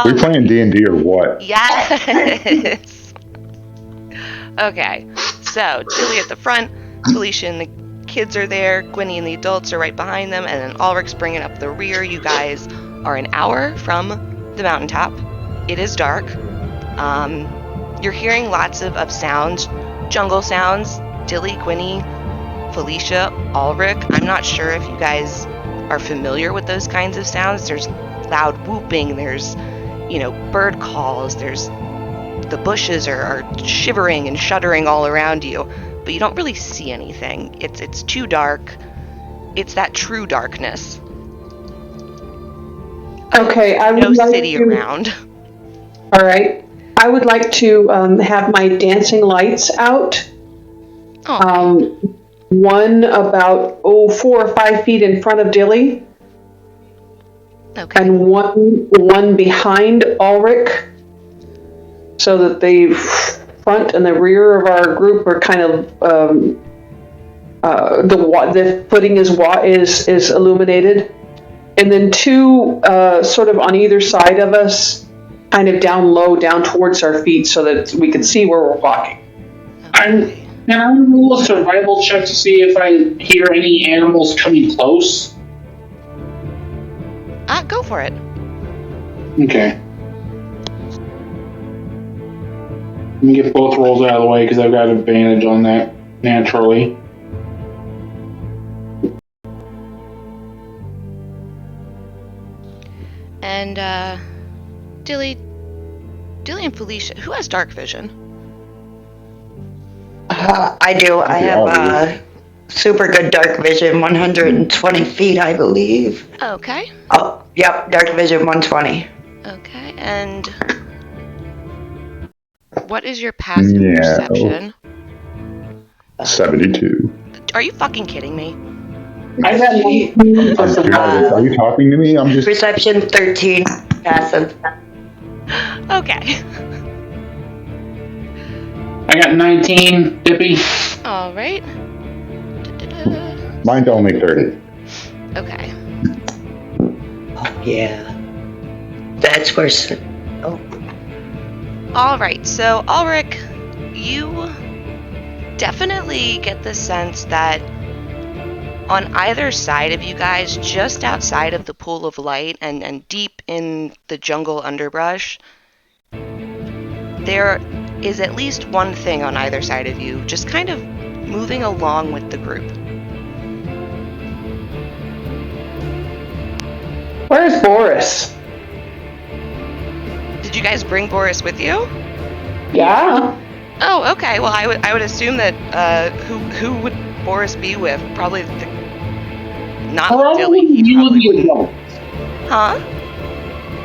We playing D&D or what? Yes. Okay, so Dilly at the front, Felicia and the kids are there, Gwynny and the adults are right behind them, and then Ulrich's bringing up the rear. You guys are an hour from the mountaintop. It is dark. You're hearing lots of sounds, jungle sounds. Dilly, Gwynny, Felicia, Ulrich. I'm not sure if you guys are familiar with those kinds of sounds. There's loud whooping, there's, bird calls, there's the bushes are shivering and shuddering all around you, but you don't really see anything. It's too dark. It's that true darkness. Okay, I would no like city to, around. All right, I would like to have my dancing lights out. One about 4 or 5 feet in front of Dilly. Okay. And one behind Ulrich, so that the front and the rear of our group are kind of the footing is illuminated, and then 2 sort of on either side of us, kind of down low, down towards our feet, so that we can see where we're walking. Okay. Can I roll a survival check to see if I hear any animals coming close? Go for it. Okay. Let me get both rolls out of the way because I've got advantage on that naturally. And Dilly and Felicia, who has dark vision? I do. I have super good dark vision, 120 feet, I believe. Okay. Oh, yep, dark vision 120. Okay, and what is your passive perception? 72. Are you fucking kidding me? I got Are you talking to me? I'm just... Perception 13, passive. Okay. I got 19, Dippy. All right. Mine's only 30. Okay. Oh, yeah. That's where... All right, so Ulrich, you definitely get the sense that on either side of you guys, just outside of the pool of light and deep in the jungle underbrush, there is at least one thing on either side of you, just kind of moving along with the group. Where's Boris? Did you guys bring Boris with you? Yeah. Oh, okay. Well, I would assume that who would Boris be with? Probably not Probably Dilly. you and the adults. Huh?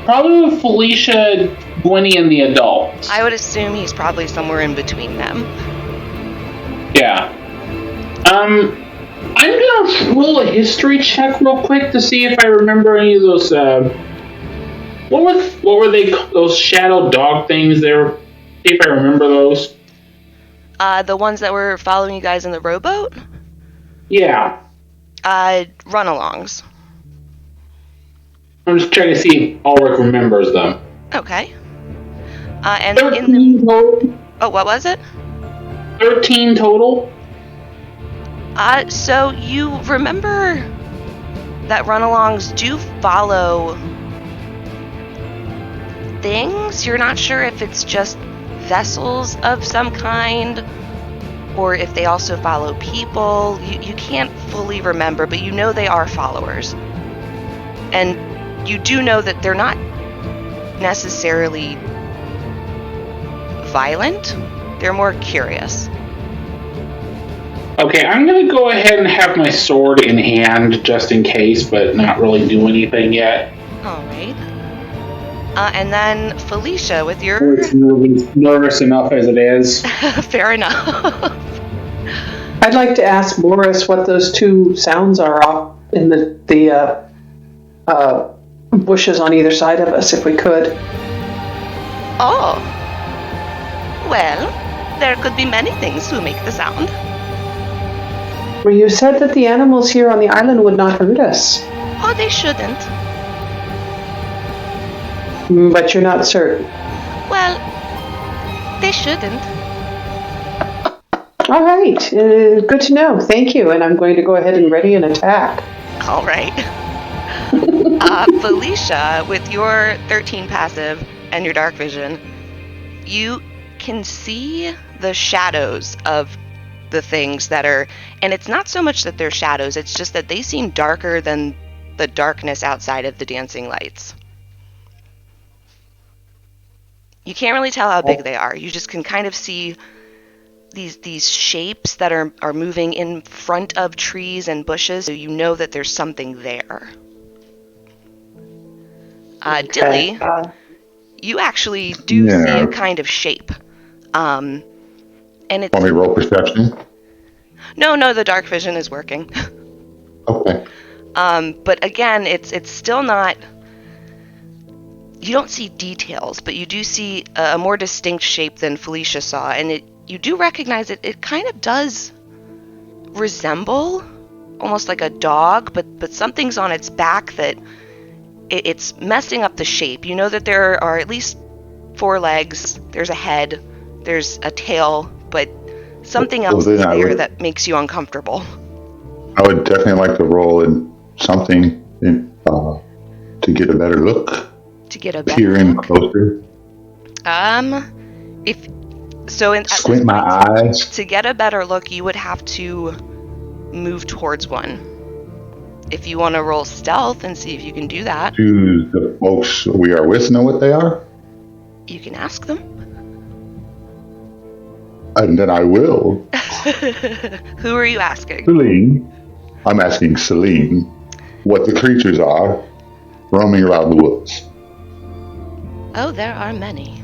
Probably with Felicia, Gwynny, and the adults. I would assume he's probably somewhere in between them. Yeah. I'm gonna roll a history check real quick to see if I remember any of those. What were they? Those shadow dog things? There. See if I remember those. The ones that were following you guys in the rowboat? Yeah. Run-alongs. I'm just trying to see if Ulrich remembers them. Okay. And 13 in the... total. Oh, what was it? 13 total. So you remember that run-alongs do follow things? You're not sure if it's just vessels of some kind or if they also follow people. You can't fully remember, but you know they are followers. And you do know that they're not necessarily violent. They're more curious. Okay, I'm gonna go ahead and have my sword in hand just in case, but not really do anything yet. All right. And then Felicia with your... It's nervous enough as it is. Fair enough. I'd like to ask Boris what those 2 sounds are off in the bushes on either side of us, if we could. Oh. Well, there could be many things to make the sound. Well, you said that the animals here on the island would not hurt us. Oh, they shouldn't. But you're not certain. Well, they shouldn't. All right. Good to know. Thank you. And I'm going to go ahead and ready an attack. All right. Felicia, with your 13 passive and your dark vision, you can see the shadows of the things that are, and it's not so much that they're shadows, it's just that they seem darker than the darkness outside of the dancing lights. You can't really tell how big they are. You just can kind of see these shapes that are moving in front of trees and bushes, so you know that there's something there. Dilly, you actually do see a kind of shape. And it's... Want me to roll perception? No, the dark vision is working. Okay. But again, it's still not... You don't see details, but you do see a more distinct shape than Felicia saw, and you do recognize it. It kind of does resemble almost like a dog, but something's on its back that it's messing up the shape. You know that there are at least 4 legs, there's a head, there's a tail, but something else is there that makes you uncomfortable. I would definitely like to roll in something to get a better look. To get a better peer in look? Closer. Squint my eyes. To get a better look, you would have to move towards one. If you want to roll stealth and see if you can do that. Do the folks we are with know what they are? You can ask them. And then I will. Who are you asking? Celine. I'm asking Celine what the creatures are roaming around the woods. Oh, there are many.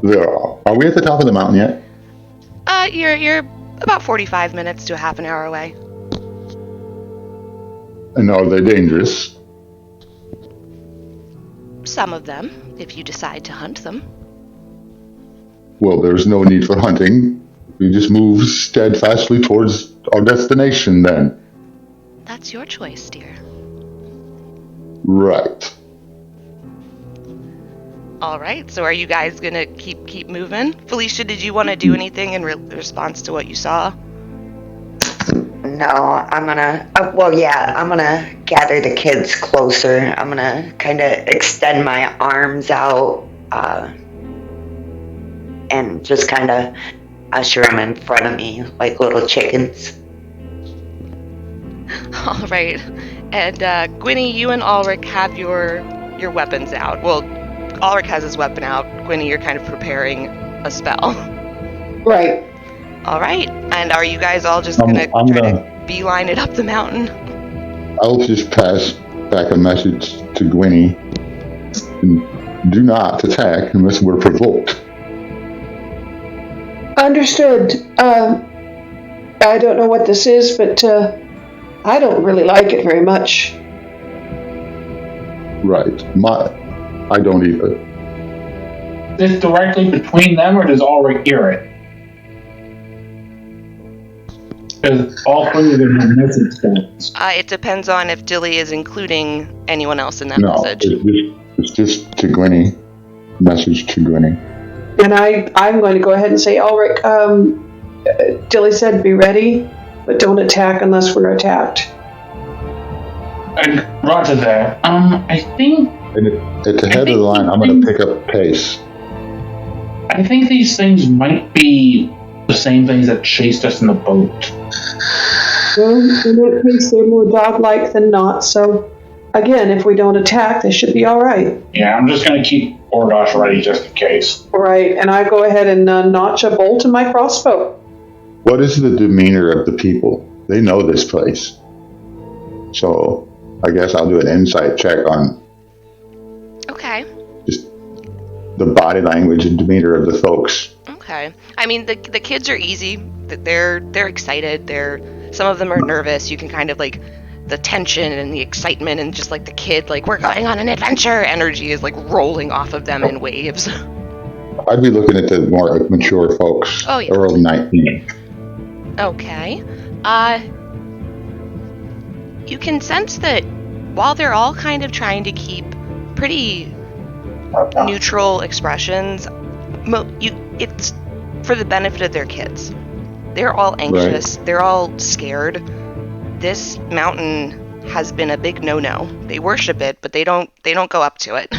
There are. Are we at the top of the mountain yet? You're about 45 minutes to a half an hour away. And are they dangerous? Some of them, if you decide to hunt them. Well, there's no need for hunting. We just move steadfastly towards our destination then. That's your choice, dear. Right. All right, so are you guys gonna keep moving? Felicia, did you want to do anything in response to what you saw? No, I'm gonna, I'm gonna gather the kids closer. I'm gonna kind of extend my arms out and just kind of usher them in front of me like little chickens. All right, and Gwynny, you and Ulrich have your weapons out. Well, Ulrich has his weapon out. Gwynny, you're kind of preparing a spell. Right. All right, and are you guys all just gonna try to beeline it up the mountain? I'll just pass back a message to Gwynny. Do not attack unless we're provoked. Understood. I don't know what this is, but I don't really like it very much. Right. I don't either. Is this directly between them, or does Ulrich hear it? Because all 3 of them have message stones. It depends on if Dilly is including anyone else in that message. It's just to Gwynny. Message to Gwynny. And I'm going to go ahead and say, Ulrich, Dilly said be ready, but don't attack unless we're attacked. Roger that. I think... At the head of the line, I'm going to pick up pace. I think these things might be the same things that chased us in the boat. Well, in that case, they're more dog-like than not, so again, if we don't attack, they should be all right. Yeah, I'm just going to keep Ordosh ready just in case. Right, and I go ahead and notch a bolt in my crossbow. What is the demeanor of the people? They know this place. So, I guess I'll do an insight check on Okay. just the body language and demeanor of the folks. Okay. I mean, the kids are easy. They're excited. Some of them are nervous. You can kind of like the tension and the excitement and just like the kid, like we're going on an adventure energy is like rolling off of them in waves. I'd be looking at the more mature folks. Oh, yeah. Early 19. Okay. You can sense that while they're all kind of trying to keep pretty neutral expressions. It's for the benefit of their kids. They're all anxious. They're all scared. This mountain has been a big no-no. They worship it, but they don't go up to it.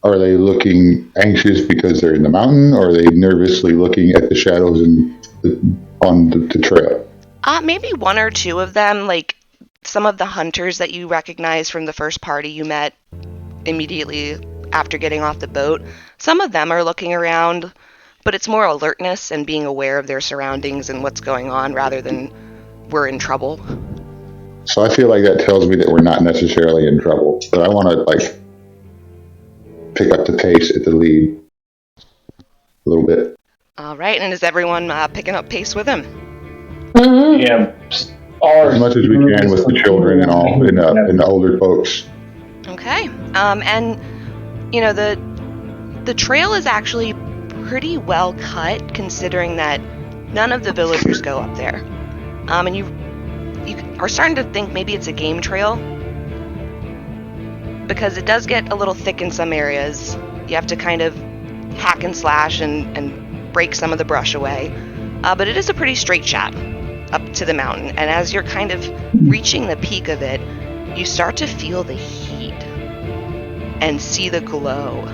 Are they looking anxious because they're in the mountain, or are they nervously looking at the shadows on the trail? Maybe one or two of them, like some of the hunters that you recognize from the first party you met immediately after getting off the boat. Some of them are looking around, but it's more alertness and being aware of their surroundings and what's going on rather than we're in trouble. So I feel like that tells me that we're not necessarily in trouble, but I want to pick up the pace at the lead a little bit. All right, and is everyone picking up pace with him? Mm-hmm. Yeah. As much as we can with the children and all, and the older folks. Okay. And the trail is actually pretty well cut, considering that none of the villagers go up there. And you are starting to think maybe it's a game trail, because it does get a little thick in some areas. You have to kind of hack and slash and break some of the brush away. But it is a pretty straight shot up to the mountain. And as you're kind of reaching the peak of it, you start to feel the heat and see the glow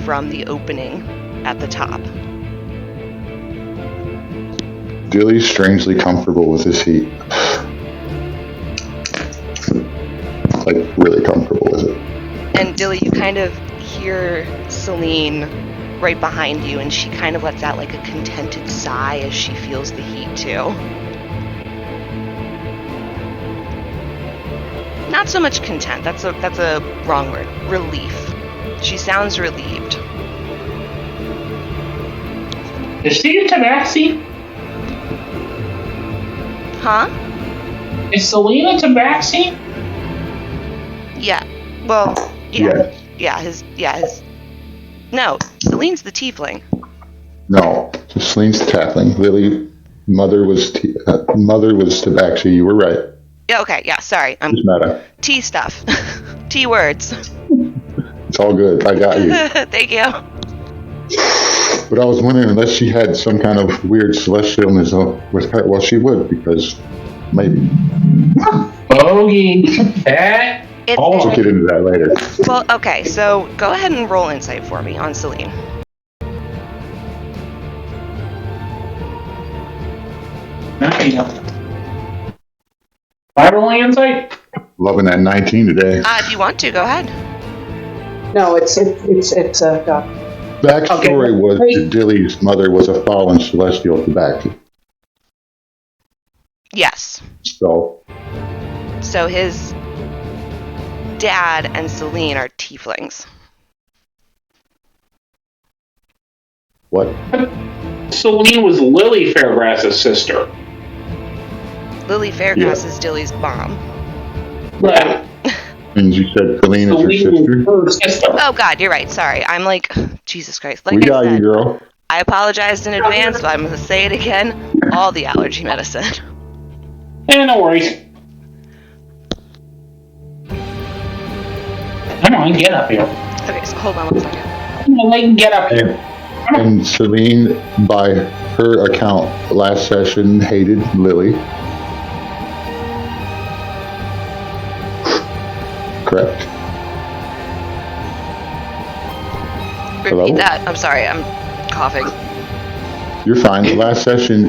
from the opening at the top. Dilly's strangely comfortable with this heat. Really comfortable with it. And Dilly, you kind of hear Celine right behind you, and she kind of lets out like a contented sigh as she feels the heat too. Not so much content, that's a wrong word. Relief. She sounds relieved. Is she a tabaxi? Huh? Is Selena tabaxi? Yeah. Well, yeah. His. No, Celine's the tiefling. No, Celine's the tackling. Lily, mother was tabaxi. You were right. Yeah, okay, yeah, sorry. I'm meta. T stuff. T words. It's all good. I got you. Thank you. But I was wondering, unless she had some kind of weird celestialness with her, well, she would, because maybe. Bogey. Cat. We'll get into that later. Well, okay, so go ahead and roll insight for me on Celine. Am I rolling insight? Loving that 19 today. If you want to, go ahead. No, it's Backstory was that Dilly's mother was a fallen celestial tabaxi. Yes. So his dad and Celine are tieflings. What? Celine was Lily Fairgrass's sister. Lily Fairgrass is Dilly's mom. Right. And you said Celine is her sister? Oh God, you're right. Sorry, I'm like, Jesus Christ. Like we I got said, you, girl. I apologized in advance, but I'm going to say it again. All the allergy medicine. No worries. Come on, get up here. Okay, so hold on 1 second. Come on, get up here. And Celine, by her account, last session hated Lily. Correct. Repeat Hello? that. I'm sorry, I'm coughing. You're fine. Last session,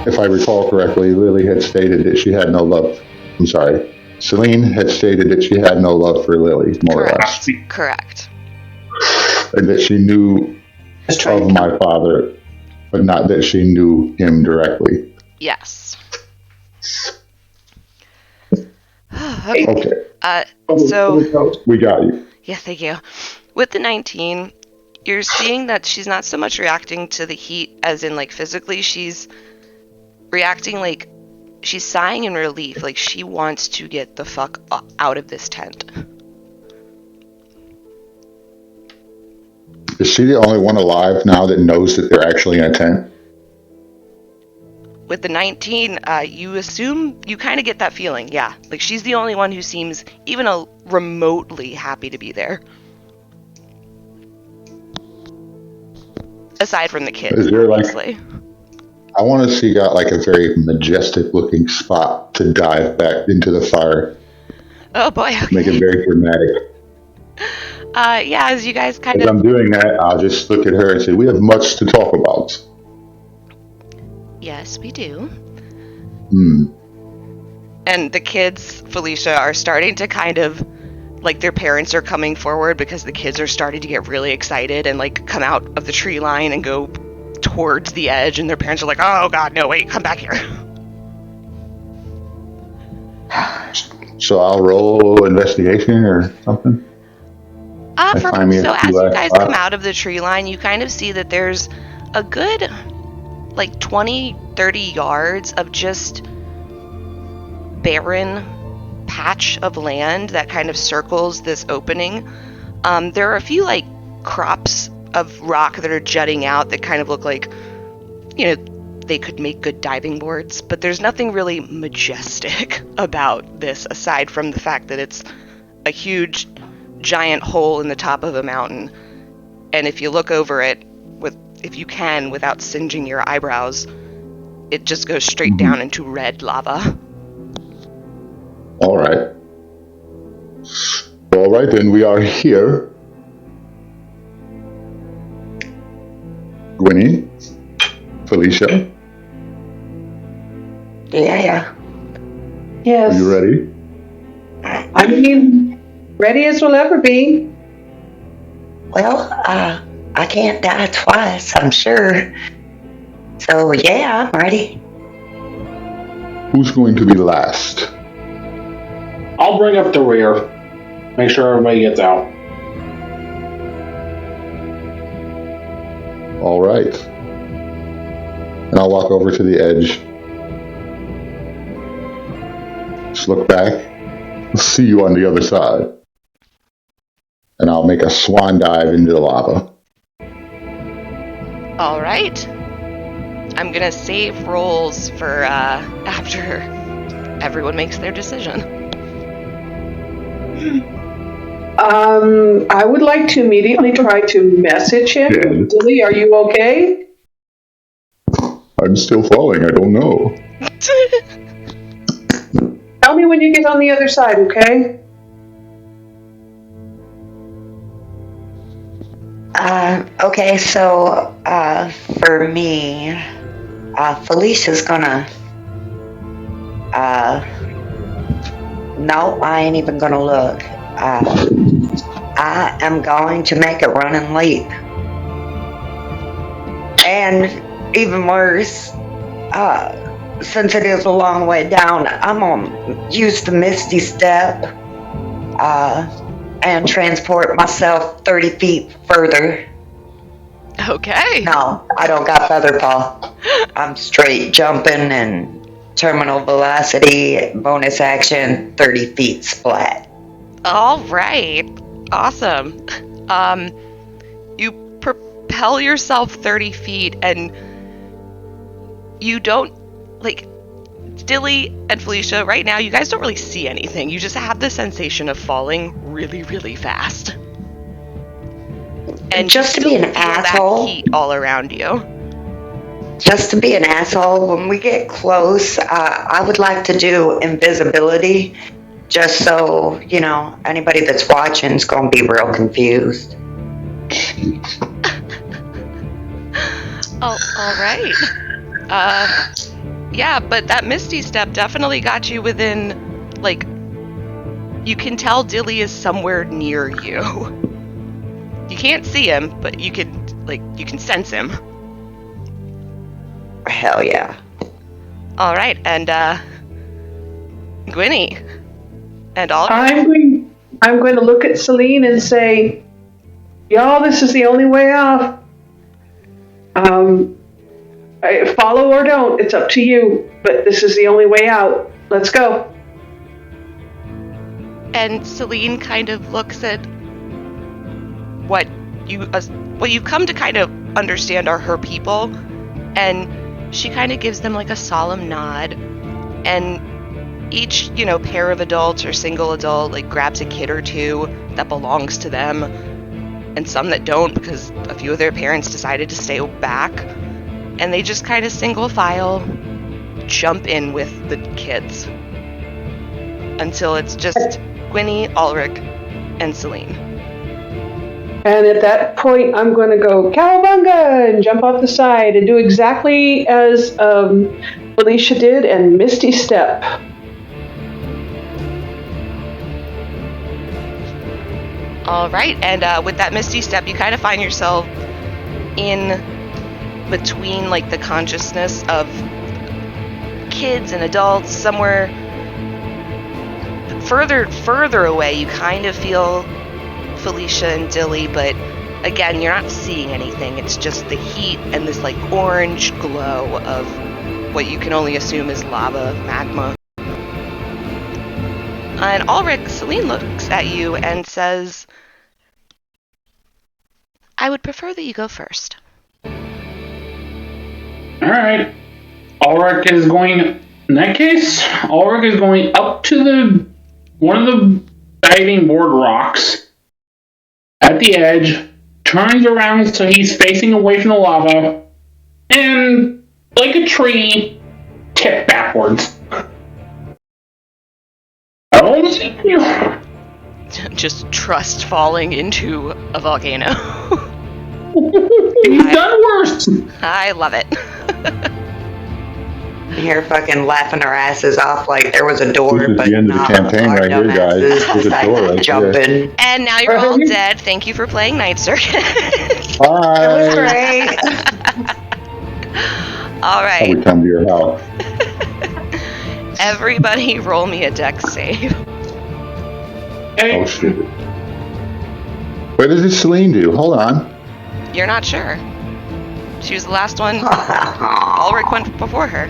if I recall correctly, Lily had stated that she had no love. I'm sorry. Celine had stated that she had no love for Lily, more or less. Correct. And that she knew of my father, but not that she knew him directly. Yes. Okay. So we got you. yeah, thank you. With the 19, you're seeing that she's not so much reacting to the heat as in like physically, she's reacting like she's sighing in relief, like she wants to get the fuck out of this tent. Is she the only one alive now that knows that they're actually in a tent? With the 19, you assume, you kind of get that feeling, yeah. Like she's the only one who seems even remotely happy to be there. Aside from the kids, Is there, like- obviously. I want to see got like a very majestic looking spot to dive back into the fire. Oh boy. Make it very dramatic. Yeah, as you guys kind As of... I'm doing that, I'll just look at her and say, "We have much to talk about." Yes, we do. Hmm. And the kids, Felicia, are starting to kind of, like, their parents are coming forward because the kids are starting to get really excited and, like, come out of the tree line and go towards the edge, and their parents are like, oh god, no, wait, come back here. So I'll roll investigation or something. Find me a So few as you last guys spots. come out of the tree line, you kind of see that there's a good, like, 20, 30 yards of just barren patch of land that kind of circles this opening. There are a few, like, crops of rock that are jutting out that kind of look like, you know, they could make good diving boards, but there's nothing really majestic about this aside from the fact that it's a huge, giant hole in the top of a mountain. And if you look over it, if you can, without singeing your eyebrows, it just goes straight down into red lava. All right. All right, then we are here. Gwynny, Felicia, Yeah. Yes. are you ready? I mean, ready as we'll ever be. Well, I can't die twice, I'm sure. So, yeah, I'm ready. Who's going to be last? I'll bring up the rear. Make sure everybody gets out. All right. And I'll walk over to the edge. Just look back. See you on the other side. And I'll make a swan dive into the lava. All right. I'm gonna save rolls for after everyone makes their decision. I would like to immediately try to message him. Yeah. Dilly, are you okay? I'm still falling. I don't know. Tell me when you get on the other side, okay? Okay, so, for me, Felicia's gonna, no, I ain't even gonna look. I am going to make a running leap. And even worse, since it is a long way down, I'm gonna use the Misty Step, and transport myself 30 feet further. Okay. No, I don't got feather paw. I'm straight jumping and terminal velocity, bonus action, 30 feet splat. All right. Awesome. You propel yourself 30 feet and you don't, like, Dilly and Felicia, right now, you guys don't really see anything. You just have the sensation of falling really, really fast. And Just to you be still an feel asshole. that heat all around you. Just to be an asshole, when we get close, I would like to do invisibility, just so, you know, anybody that's watching is going to be real confused. Oh, all right. Yeah, but that Misty Step definitely got you within, like, you can tell Dilly is somewhere near you. You can't see him, but you can sense him. Hell yeah. All right, and Gwynny, and all. I'm going to look at Celine and say, y'all, this is the only way out. Follow or don't, it's up to you, but this is the only way out. Let's go. And Celine kind of looks at what you've come to kind of understand are her people, and she kind of gives them like a solemn nod, and each, pair of adults or single adult like grabs a kid or two that belongs to them, and some that don't because a few of their parents decided to stay back. And they just kind of single file jump in with the kids until it's just Gwynny, Ulrich, and Celine. And at that point, I'm going to go cowabunga and jump off the side and do exactly as Felicia did and Misty Step. All right, and with that Misty Step, you kind of find yourself in between like the consciousness of kids and adults, somewhere further away. You kind of feel Felicia and Dilly, but again, you're not seeing anything. It's just the heat and this like orange glow of what you can only assume is lava, magma. And Ulrich, Celine looks at you and says, "I would prefer that you go first." Alright. Ulrich is going, in that case, Ulrich is going up to one of the diving board rocks at the edge, turns around so he's facing away from the lava, and, like a tree, tip backwards. Oh, Just trust falling into a volcano. he's done worse. I love it. Here fucking laughing our asses off like there was a door, This is but the end of the not campaign our right here, guys. dumbasses There's a door right jumping. And now you're all dead. Thank you for playing Night Circus. That was Bye. great. All I right. would come to your house. Everybody roll me a dex save. Oh, shit. What does this Celine do? Hold on. You're not sure. She was the last one. Ulrich went before her.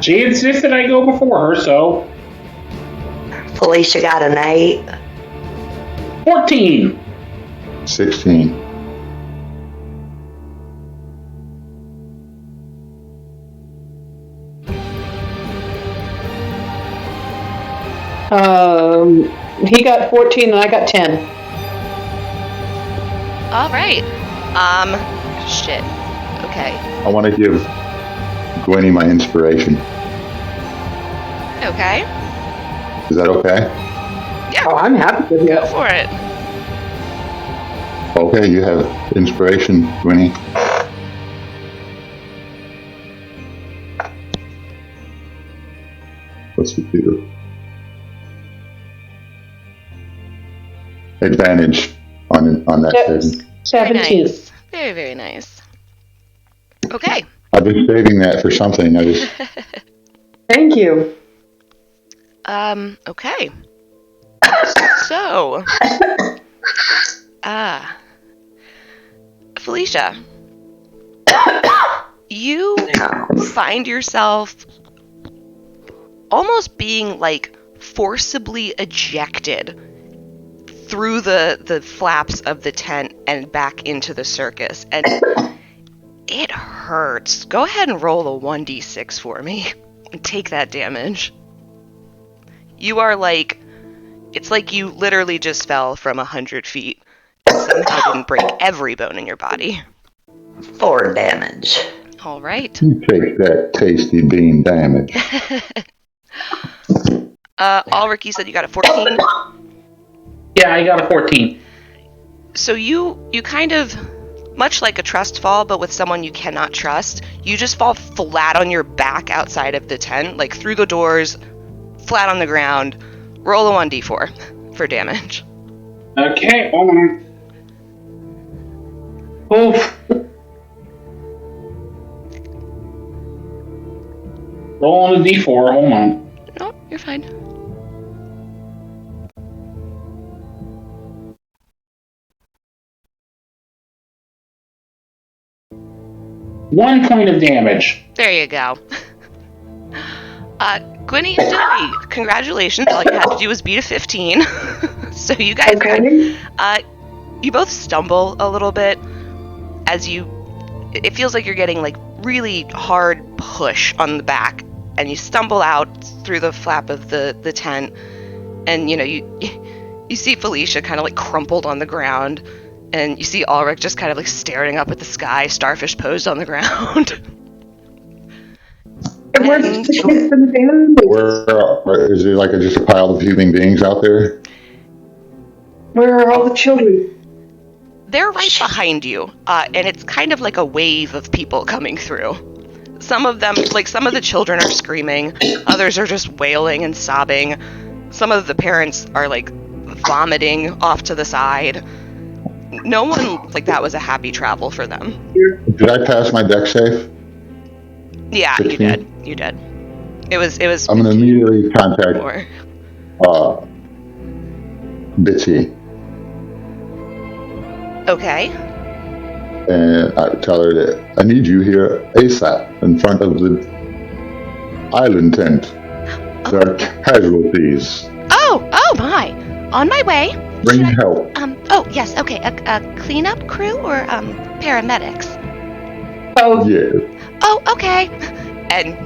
She insisted I go before her, so... Felicia got an 8. 14. 16. He got 14 and I got 10. All right. Shit. Okay. I want to give Gwynny my inspiration. Okay. Is that okay? Yeah. Oh, I'm happy with Go you. for it. Okay, you have inspiration, Gwynny. What's it do? Advantage on that Yes. saving. Very 17. nice. Very, very nice. Okay. I've been saving that for something. I just Thank you. Okay. So, Felicia, you find yourself almost being like forcibly ejected through the flaps of the tent and back into the circus, and it hurts. Go ahead and roll a 1d6 for me and take that damage. You are like, it's like you literally just fell from 100 feet and somehow didn't break every bone in your body. 4 damage. All right. you take that tasty bean damage. Ulrich, you said you got a 14. Yeah, I got a 14. So you kind of, much like a trust fall, but with someone you cannot trust, you just fall flat on your back outside of the tent, like through the doors, flat on the ground. Roll a 1d4 for damage. Okay, hold on. Oof. Roll on a d4, hold on. No, you're fine. One point of damage. There you go. Gwynny and Dippy, congratulations. All you had to do was beat a 15. So you guys, Okay. you both stumble a little bit as it feels like you're getting like really hard push on the back, and you stumble out through the flap of the tent, and you see Felicia kind of like crumpled on the ground, And you see Ulrich just kind of like staring up at the sky, starfish posed on the ground. And where's And- the kids and the families? Where is there like just a pile of human beings out there? Where are all the children? They're right behind you, and it's kind of like a wave of people coming through. Some of them, like some of the children are screaming, others are just wailing and sobbing. Some of the parents are like vomiting off to the side. No one, like that was a happy travel for them. Did I pass my deck safe? Yeah, you 16? did. You did. It was. I'm gonna immediately contact more. Bitsy, Okay. and I tell her that I need you here ASAP in front of the island tent. There are casualties. Oh my. On my way. Bring Should I- help. Oh yes. Okay. A cleanup crew or paramedics. Oh, Yeah. Oh, okay. And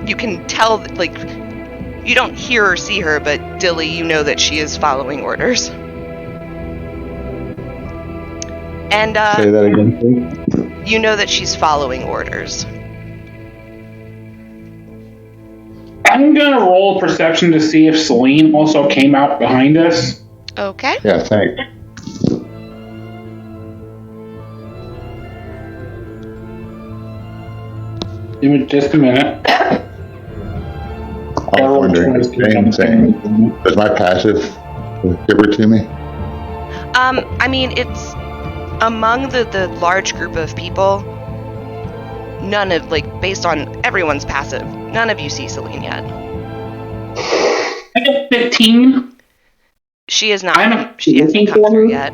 you can tell, like, you don't hear or see her, but Dilly, you know that she is following orders. And Say that again, please. you know that she's following orders. I'm gonna roll perception to see if Celine also came out behind us. Okay. Yeah, thanks. Give me just a minute. I was wondering the same thing. Does my passive give her to me? I mean, it's among the large group of people. None of, like, based on everyone's passive, none of you see Celine yet. I get 15. She is not. She hasn't looking come for through her?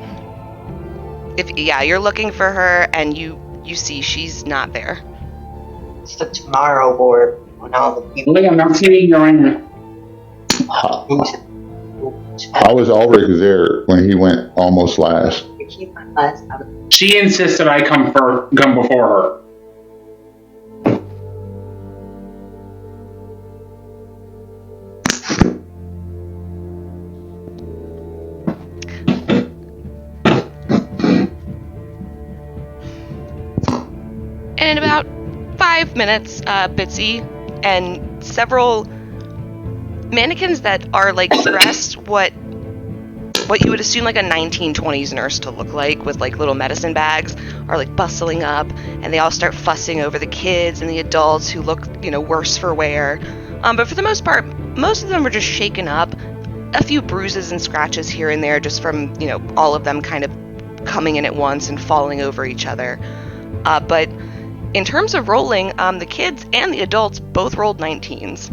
yet. You're looking for her, and you see she's not there. It's the tomorrow board when all the people. Liam, I'm seeing you're in. How was Ulrich there when he went almost last? Keep my class out of. She insisted I come before her. And in about 5 minutes, Bitsy and several mannequins that are like dressed what you would assume like a 1920s nurse to look like, with like little medicine bags, are like bustling up, and they all start fussing over the kids and the adults who look, worse for wear. But for the most part, most of them are just shaken up. A few bruises and scratches here and there just from, all of them kind of coming in at once and falling over each other. But in terms of rolling, the kids and the adults both rolled 19s.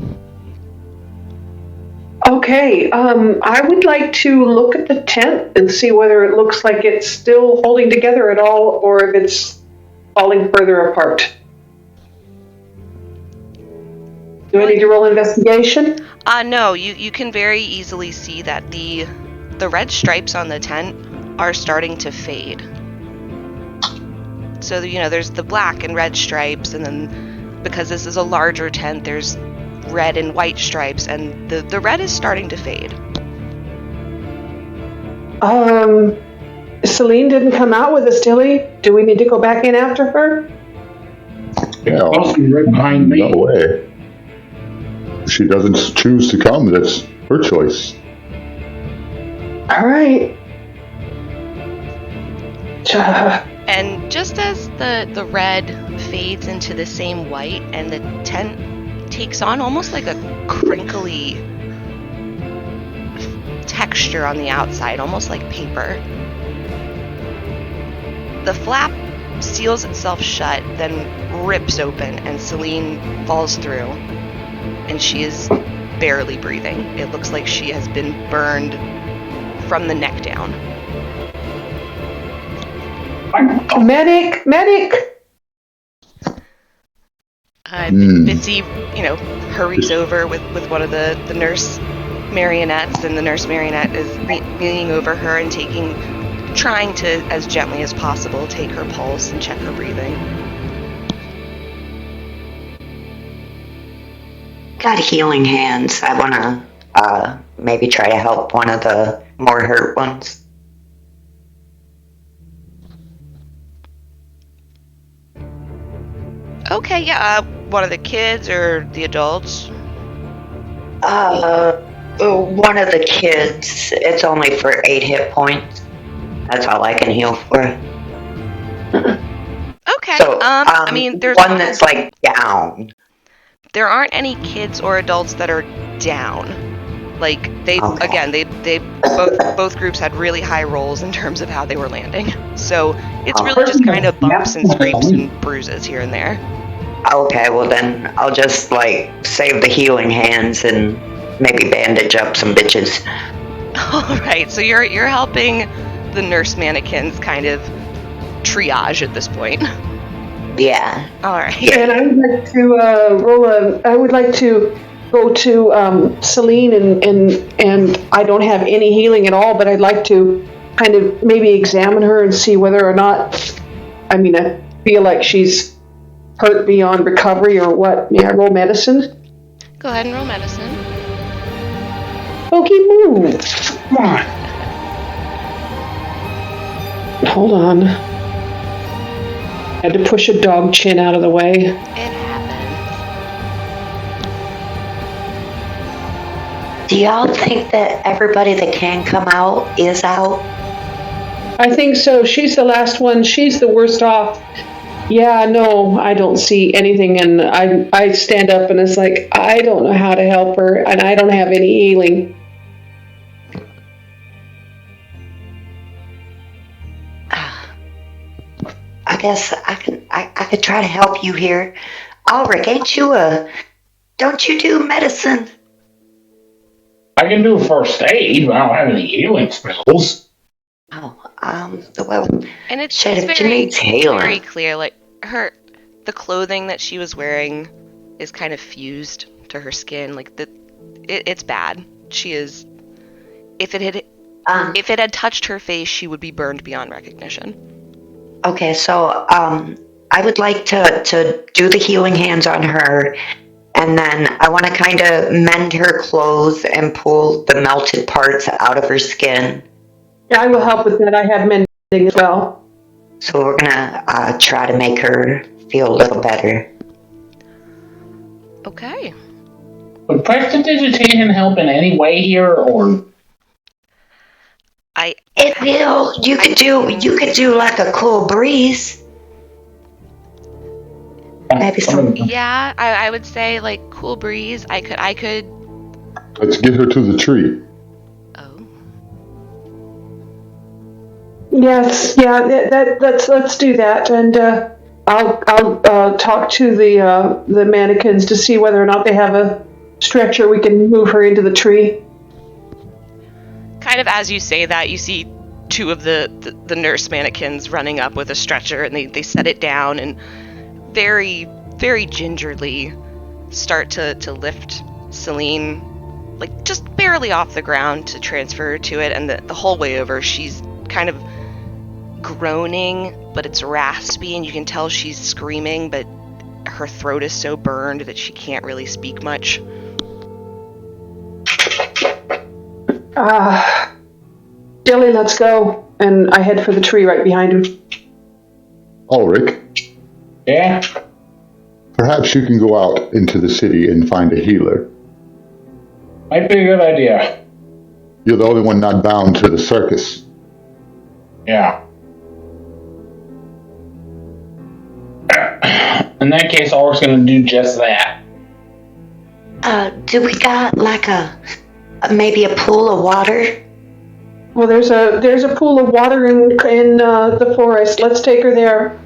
okay. I would like to look at the tent and see whether it looks like it's still holding together at all, or if it's falling further apart. Do I need to roll investigation? No, you can very easily see that the red stripes on the tent are starting to fade. So, there's the black and red stripes, and then because this is a larger tent, there's red and white stripes, and the red is starting to fade. Celine didn't come out with us, Dilly. Do we need to go back in after her? Yeah. Supposed to be right behind me. No way. If she doesn't choose to come, that's her choice. All right. And just as the red fades into the same white and the tent takes on almost like a crinkly texture on the outside, almost like paper, the flap seals itself shut, then rips open, and Celine falls through, and she is barely breathing. It looks like she has been burned from the neck down. Medic! Bitsy, hurries over with one of the nurse marionettes, and the nurse marionette is leaning over her and trying to, as gently as possible, take her pulse and check her breathing. Got healing hands. I want to maybe try to help one of the more hurt ones. Okay, yeah. One of the kids or the adults? One of the kids. It's only for 8 hit points. That's all I can heal for. Okay. So, I mean, there's one that's like down. there aren't any kids or adults that are down. Like they both groups had really high rolls in terms of how they were landing. So it's really just kind of bumps and scrapes and bruises here and there. Okay, well then I'll just like save the healing hands and maybe bandage up some bitches. All right, so you're helping the nurse mannequins kind of triage at this point. Yeah. All right. And I would like to I would like to go to Celine and I don't have any healing at all, but I'd like to kind of maybe examine her and see whether or not. I mean, I feel like she's hurt beyond recovery or what. May I roll medicine? Go ahead and roll medicine. Okay, move. Come on. Hold on. Had to push a dog chin out of the way. It happens. Do y'all think that everybody that can come out is out? I think so. She's the last one. She's the worst off. Yeah, no, I don't see anything, and I stand up and it's like, I don't know how to help her, and I don't have any healing. I guess I could try to help you here. Ulrich, don't you do medicine? I can do first aid, but I don't have any healing spells. Oh, well, And it's shit, if she very, needs healing. very clear. Like the clothing that she was wearing is kind of fused to her skin. Like it's bad. She is. If it had touched her face, she would be burned beyond recognition. Okay, so I would like to do the healing hands on her, and then I want to kind of mend her clothes and pull the melted parts out of her skin. I will help with that. I have mending as well. So we're gonna try to make her feel a little better. Okay. Would prestidigitation help in any way here, or? It will. You could do like a cool breeze. Maybe some. Yeah, I would say like cool breeze. I could. Let's get her to the tree. Oh. Yes, yeah. Let's do that, and I'll talk to the mannequins to see whether or not they have a stretcher. We can move her into the tree. Kind of as you say that, you see two of the nurse mannequins running up with a stretcher, and they set it down and very, very gingerly start to lift Celine, like just barely off the ground to transfer her to it. And the whole way over, she's kind of groaning, but it's raspy, and you can tell she's screaming, but her throat is so burned that she can't really speak much. Dilly, let's go. And I head for the tree right behind him. Ulrich, Yeah? perhaps you can go out into the city and find a healer. Might be a good idea. You're the only one not bound to the circus. Yeah. In that case, Ulrich's gonna do just that. Do we got like maybe a pool of water? Well, there's a pool of water in the forest. Let's take her there.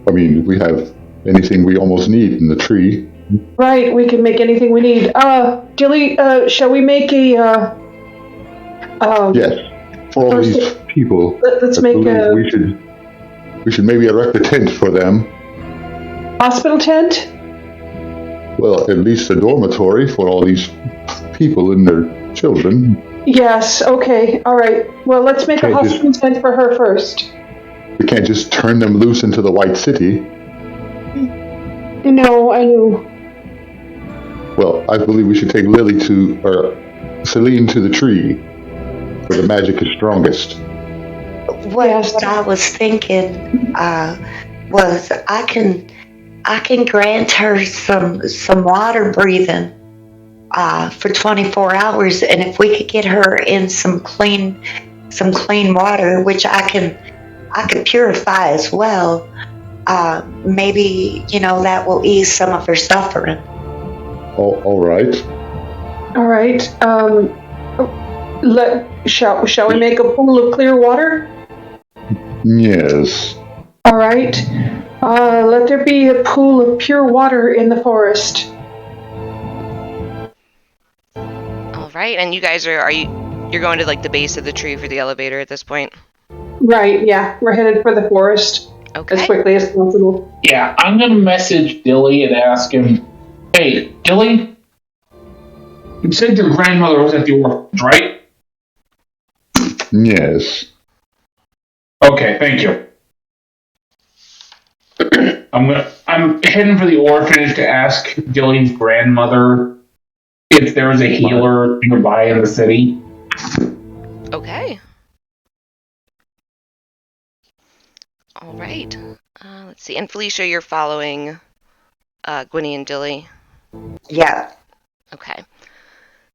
I mean, we have anything we almost need in the tree. Right, we can make anything we need. Dilly, shall we make a? Yes, for all these people. Let's I make believe a we should maybe erect a tent for them. hospital tent. Well, at least a dormitory for all these people and their children. Yes. Okay. All right. Well, let's make a Can't just- hospital tent for her first. We can't just turn them loose into the White City. No, I know. Well, I believe we should take Celine to the tree, where the magic is strongest. What Yes. I was thinking was I can I can grant her some water breathing for 24 hours, and if we could get her in some clean water, which I could purify as well, maybe that will ease some of her suffering. All right. All right. Shall we make a pool of clear water? Yes. All right. Let there be a pool of pure water in the forest. All right, and you guys you're going to like the base of the tree for the elevator at this point? Right, yeah. We're headed for the forest Okay. as quickly as possible. Yeah, I'm gonna message Dilly and ask him, hey, Dilly, you said your grandmother was at the orphanage, right? Yes. Okay, thank you. I'm heading for the orphanage to ask Dilly's grandmother if there is a healer nearby in the city. Okay. All right. Let's see. And Felicia, you're following Gwynny and Dilly. Yeah. Okay.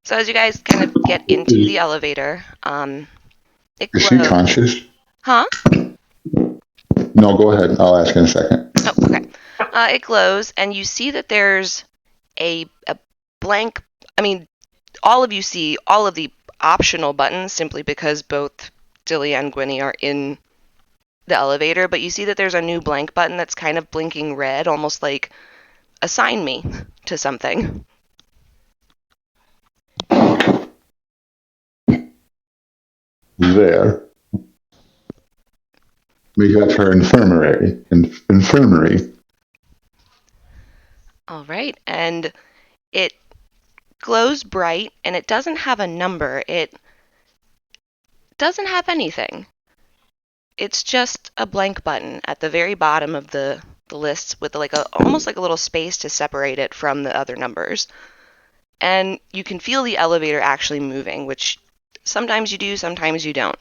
So as you guys kind of get into the elevator, it Is she glows. conscious? Huh? No, go ahead. I'll ask in a second. Oh, okay. It glows, and you see that there's a blank. I mean, all of you see all of the optional buttons simply because both Dilly and Gwynny are in the elevator, but you see that there's a new blank button that's kind of blinking red, almost like assign me to something. There. We got her infirmary. Infirmary. All right, and it glows bright, and it doesn't have a number. It doesn't have anything. It's just a blank button at the very bottom of the list with almost like a little space to separate it from the other numbers. And you can feel the elevator actually moving, which sometimes you do, sometimes you don't.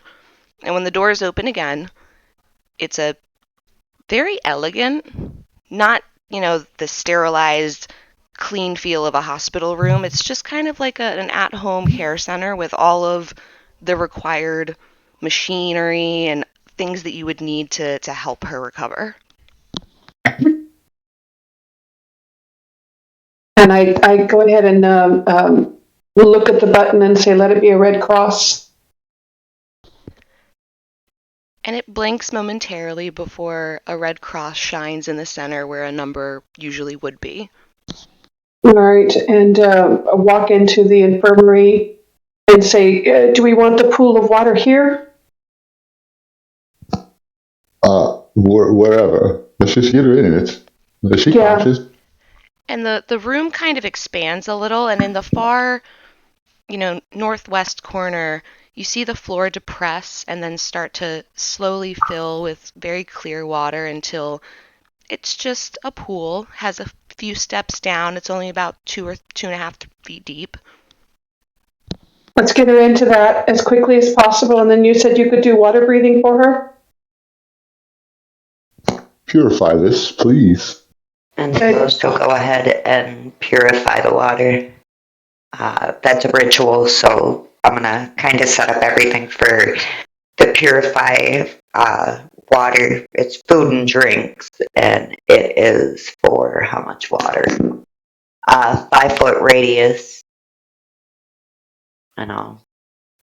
And when the doors open again, it's a very elegant, not, the sterilized, clean feel of a hospital room. It's just kind of like an at-home care center with all of the required machinery and things that you would need to help her recover. And I go ahead and look at the button and say, let it be a red cross. And it blinks momentarily before a red cross shines in the center where a number usually would be. All right, and walk into the infirmary and say, do we want the pool of water here? Wherever. Let's just get her in it. Is she conscious? And the room kind of expands a little, and in the far, northwest corner, you see the floor depress and then start to slowly fill with very clear water until it's just a pool, has a few steps down. It's only about 2 or 2.5 feet deep. Let's get her into that as quickly as possible, and then you said you could do water breathing for her? Purify this, please. And so she'll go ahead and purify the water. That's a ritual, so I'm going to kind of set up everything for the purify water. It's food and drinks, and it is for how much water? 5-foot radius. And I'll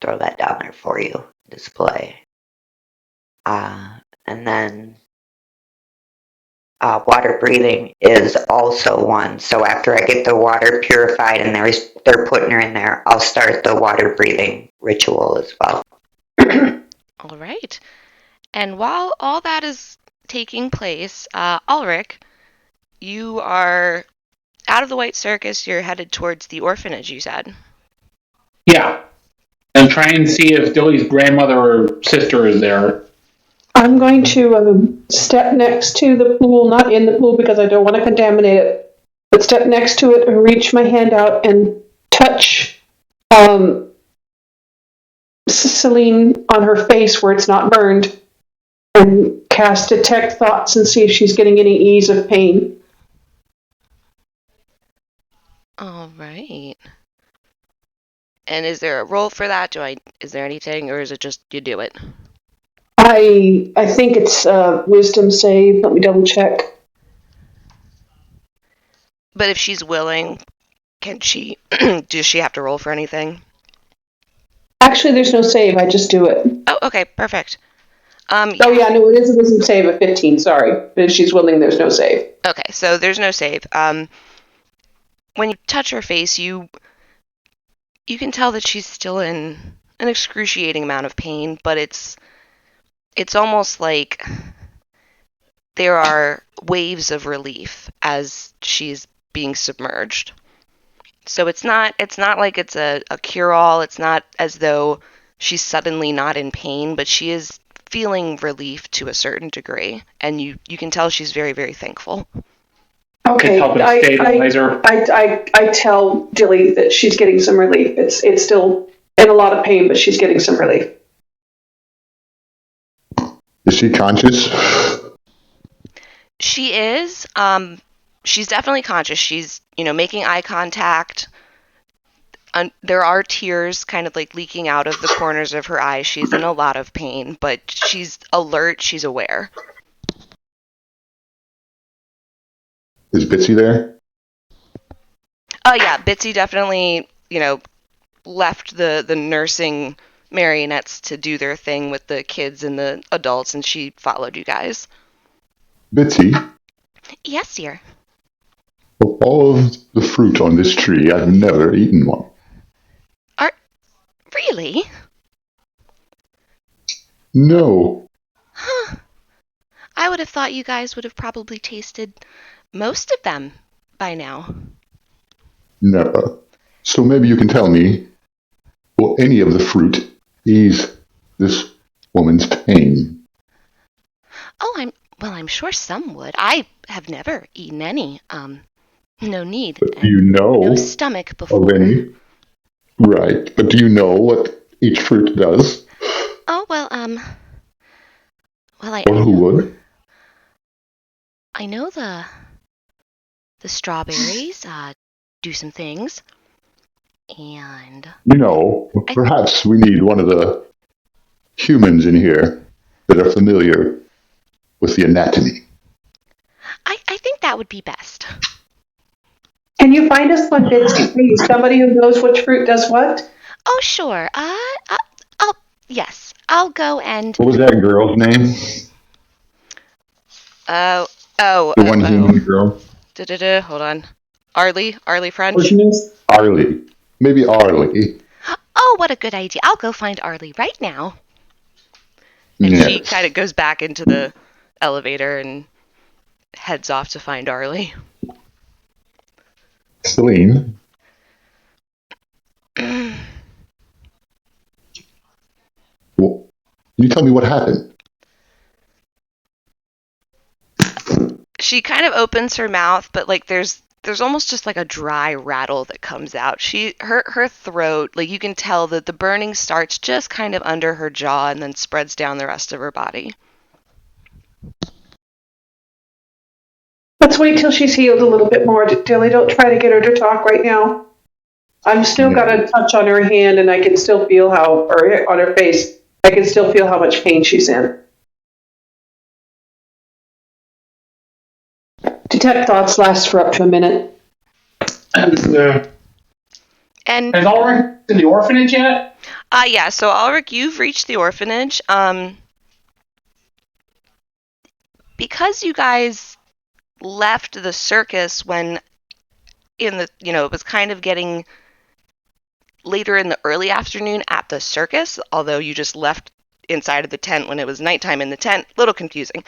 throw that down there for you, display. And then water breathing is also one. So after I get the water purified and they're putting her in there, I'll start the water breathing ritual as well. All right. And while all that is taking place, Ulrich, you are out of the White Circus. You're headed towards the orphanage, you said. Yeah. And try and see if Dilly's grandmother or sister is there. I'm going to step next to the pool, not in the pool because I don't want to contaminate it, but step next to it and reach my hand out and touch Celine on her face where it's not burned and cast detect thoughts and see if she's getting any ease of pain. All right. And is there a roll for that? Is there anything, or is it just you do it? I think it's wisdom save. Let me double check. But if she's willing, can she? Does she have to roll for anything? Actually, there's no save. I just do it. Oh, okay, perfect. Oh yeah, no, it is a wisdom save of 15. Sorry, but if she's willing, there's no save. Okay, so there's no save. When you touch her face, you can tell that she's still in an excruciating amount of pain, but it's almost like there are waves of relief as she's being submerged. So it's not like it's a cure-all. It's not as though she's suddenly not in pain, but she is feeling relief to a certain degree, and you can tell she's very, very thankful. Okay, I tell Dilly that she's getting some relief. It's still in a lot of pain, but she's getting some relief. Is she conscious? She is. She's definitely conscious. She's, making eye contact. There are tears kind of like leaking out of the corners of her eyes. She's in a lot of pain, but she's alert. She's aware. Is Bitsy there? Oh, yeah. Bitsy definitely, left the nursing marionettes to do their thing with the kids and the adults, and she followed you guys. Bitsy? Yes, dear. Of all of the fruit on this tree, I've never eaten one. Really? No. Huh. I would have thought you guys would have probably tasted most of them by now. Never. So maybe you can tell me, will any of the fruit ease this woman's pain? Oh, I'm sure some would. I have never eaten any. No need. But do you know no stomach before. of any? Right. But do you know what each fruit does? Oh, well, Or who would? I know the strawberries do some things, and Perhaps we need one of the humans in here that are familiar with the anatomy. I think that would be best. Can you find us one, Bitsy, please? Somebody who knows which fruit does what? Oh, sure. Yes. I'll go and... What was that girl's name? The one human girl? Hold on. Arlie French? What's her name? Arlie. Maybe Arlie. Oh, what a good idea. I'll go find Arlie right now. And Yes. she kind of goes back into the elevator and heads off to find Arlie. Celine. Well, can you tell me what happened? She kind of opens her mouth, but like there's almost just like a dry rattle that comes out. Her throat, like you can tell that the burning starts just kind of under her jaw and then spreads down the rest of her body. Let's wait till she's healed a little bit more, Dilly. Don't try to get her to talk right now. I'm still got a touch on her hand, and I can still feel or on her face, I can still feel how much pain she's in. Detect thoughts lasts for up to a minute. And has Ulrich in the orphanage yet? Yeah, so Ulrich, you've reached the orphanage. Because you guys left the circus when it was kind of getting later in the early afternoon at the circus, although you just left inside of the tent when it was nighttime in the tent, a little confusing.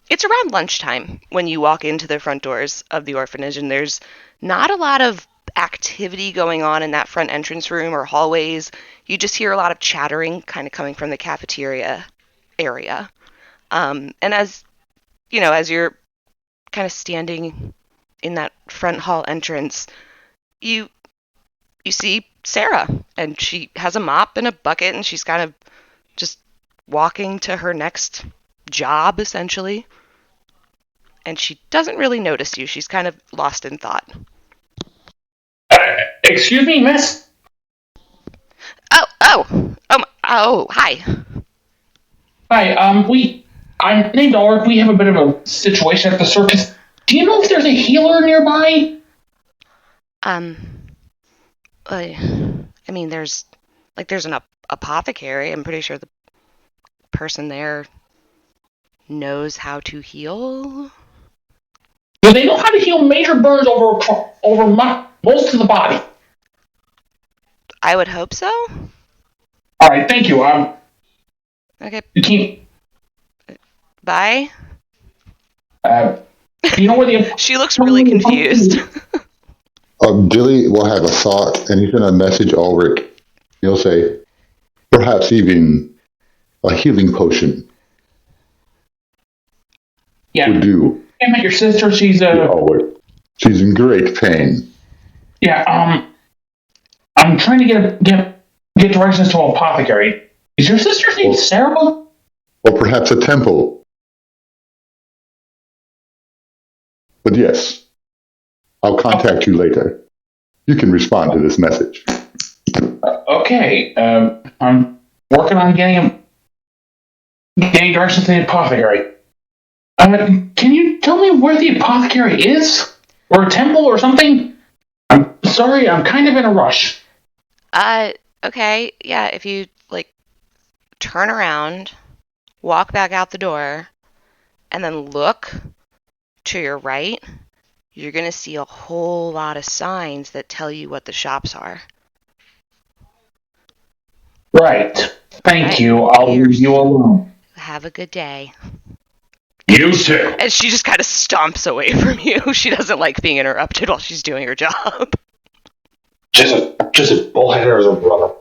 It's around lunchtime when you walk into the front doors of the orphanage, and there's not a lot of activity going on in that front entrance room or hallways. You just hear a lot of chattering kind of coming from the cafeteria area. And as you're kind of standing in that front hall entrance, you see Sarah, and she has a mop and a bucket, and she's kind of just walking to her next job, essentially. And she doesn't really notice you. She's kind of lost in thought. Excuse me, miss? Hi. Hi, I'm named Ulrich. We have a bit of a situation at the circus. Do you know if there's a healer nearby? I mean, there's an apothecary. I'm pretty sure the person there knows how to heal. Do they know how to heal major burns over most of the body? I would hope so. All right, thank you. Okay, You can't. bye. Do you know where the? She looks really confused. Dilly will have a thought, and he's going to message Ulrich. He'll say, perhaps even a healing potion Yeah. would do. I met your sister. She's Ulrich. She's in great pain. Yeah. I'm trying to get directions to an apothecary. Is your sister's name Sarah? Or perhaps a temple. But yes, I'll contact you later. You can respond to this message. Okay. I'm working on getting directions to the apothecary. Can you tell me where the apothecary is? Or a temple or something? I'm sorry, I'm kind of in a rush. Okay, yeah, if you, turn around, walk back out the door, and then look to your right, you're gonna see a whole lot of signs that tell you what the shops are. Right. Thank you. I'll leave you alone. Have a good day. You too. And she just kind of stomps away from you. She doesn't like being interrupted while she's doing her job. Just a bullheader as a brother.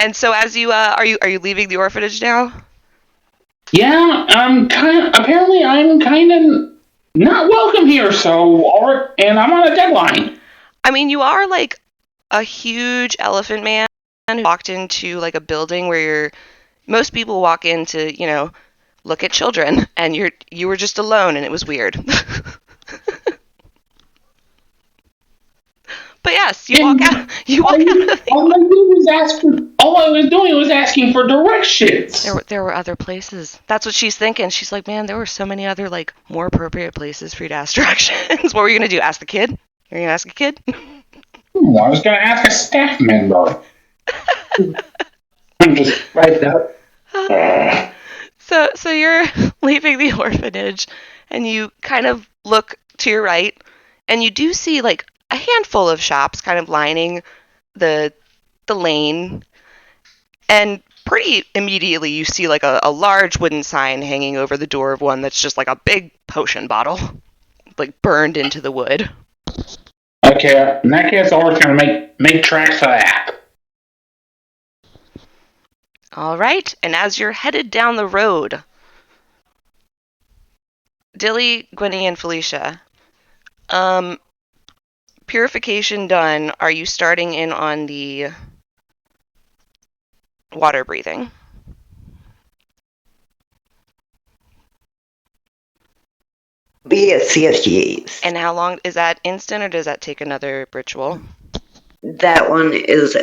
And so as you are you leaving the orphanage now? Yeah, apparently I'm kind of not welcome here, and I'm on a deadline. I mean, you are like a huge elephant man who walked into like a building where most people walk in to, look at children, and you were just alone, and it was weird. But yes, you walk out. You walk out of the All I was doing was asking for directions. There were other places. That's what she's thinking. She's like, man, there were so many other more appropriate places for you to ask directions. What were you gonna do? Ask the kid? You're gonna ask a kid? I was gonna ask a staff member. I'm just right now. So you're leaving the orphanage, and you kind of look to your right, and you do see a handful of shops kind of lining the lane, and pretty immediately you see a large wooden sign hanging over the door of one that's just a big potion bottle, burned into the wood. Okay, in that case, I'll gonna make tracks for that. All right, and as you're headed down the road, Dilly, Gwenny, and Felicia, purification done, are you starting in on the water breathing? Yes. And how long, is that instant or does that take another ritual? That one is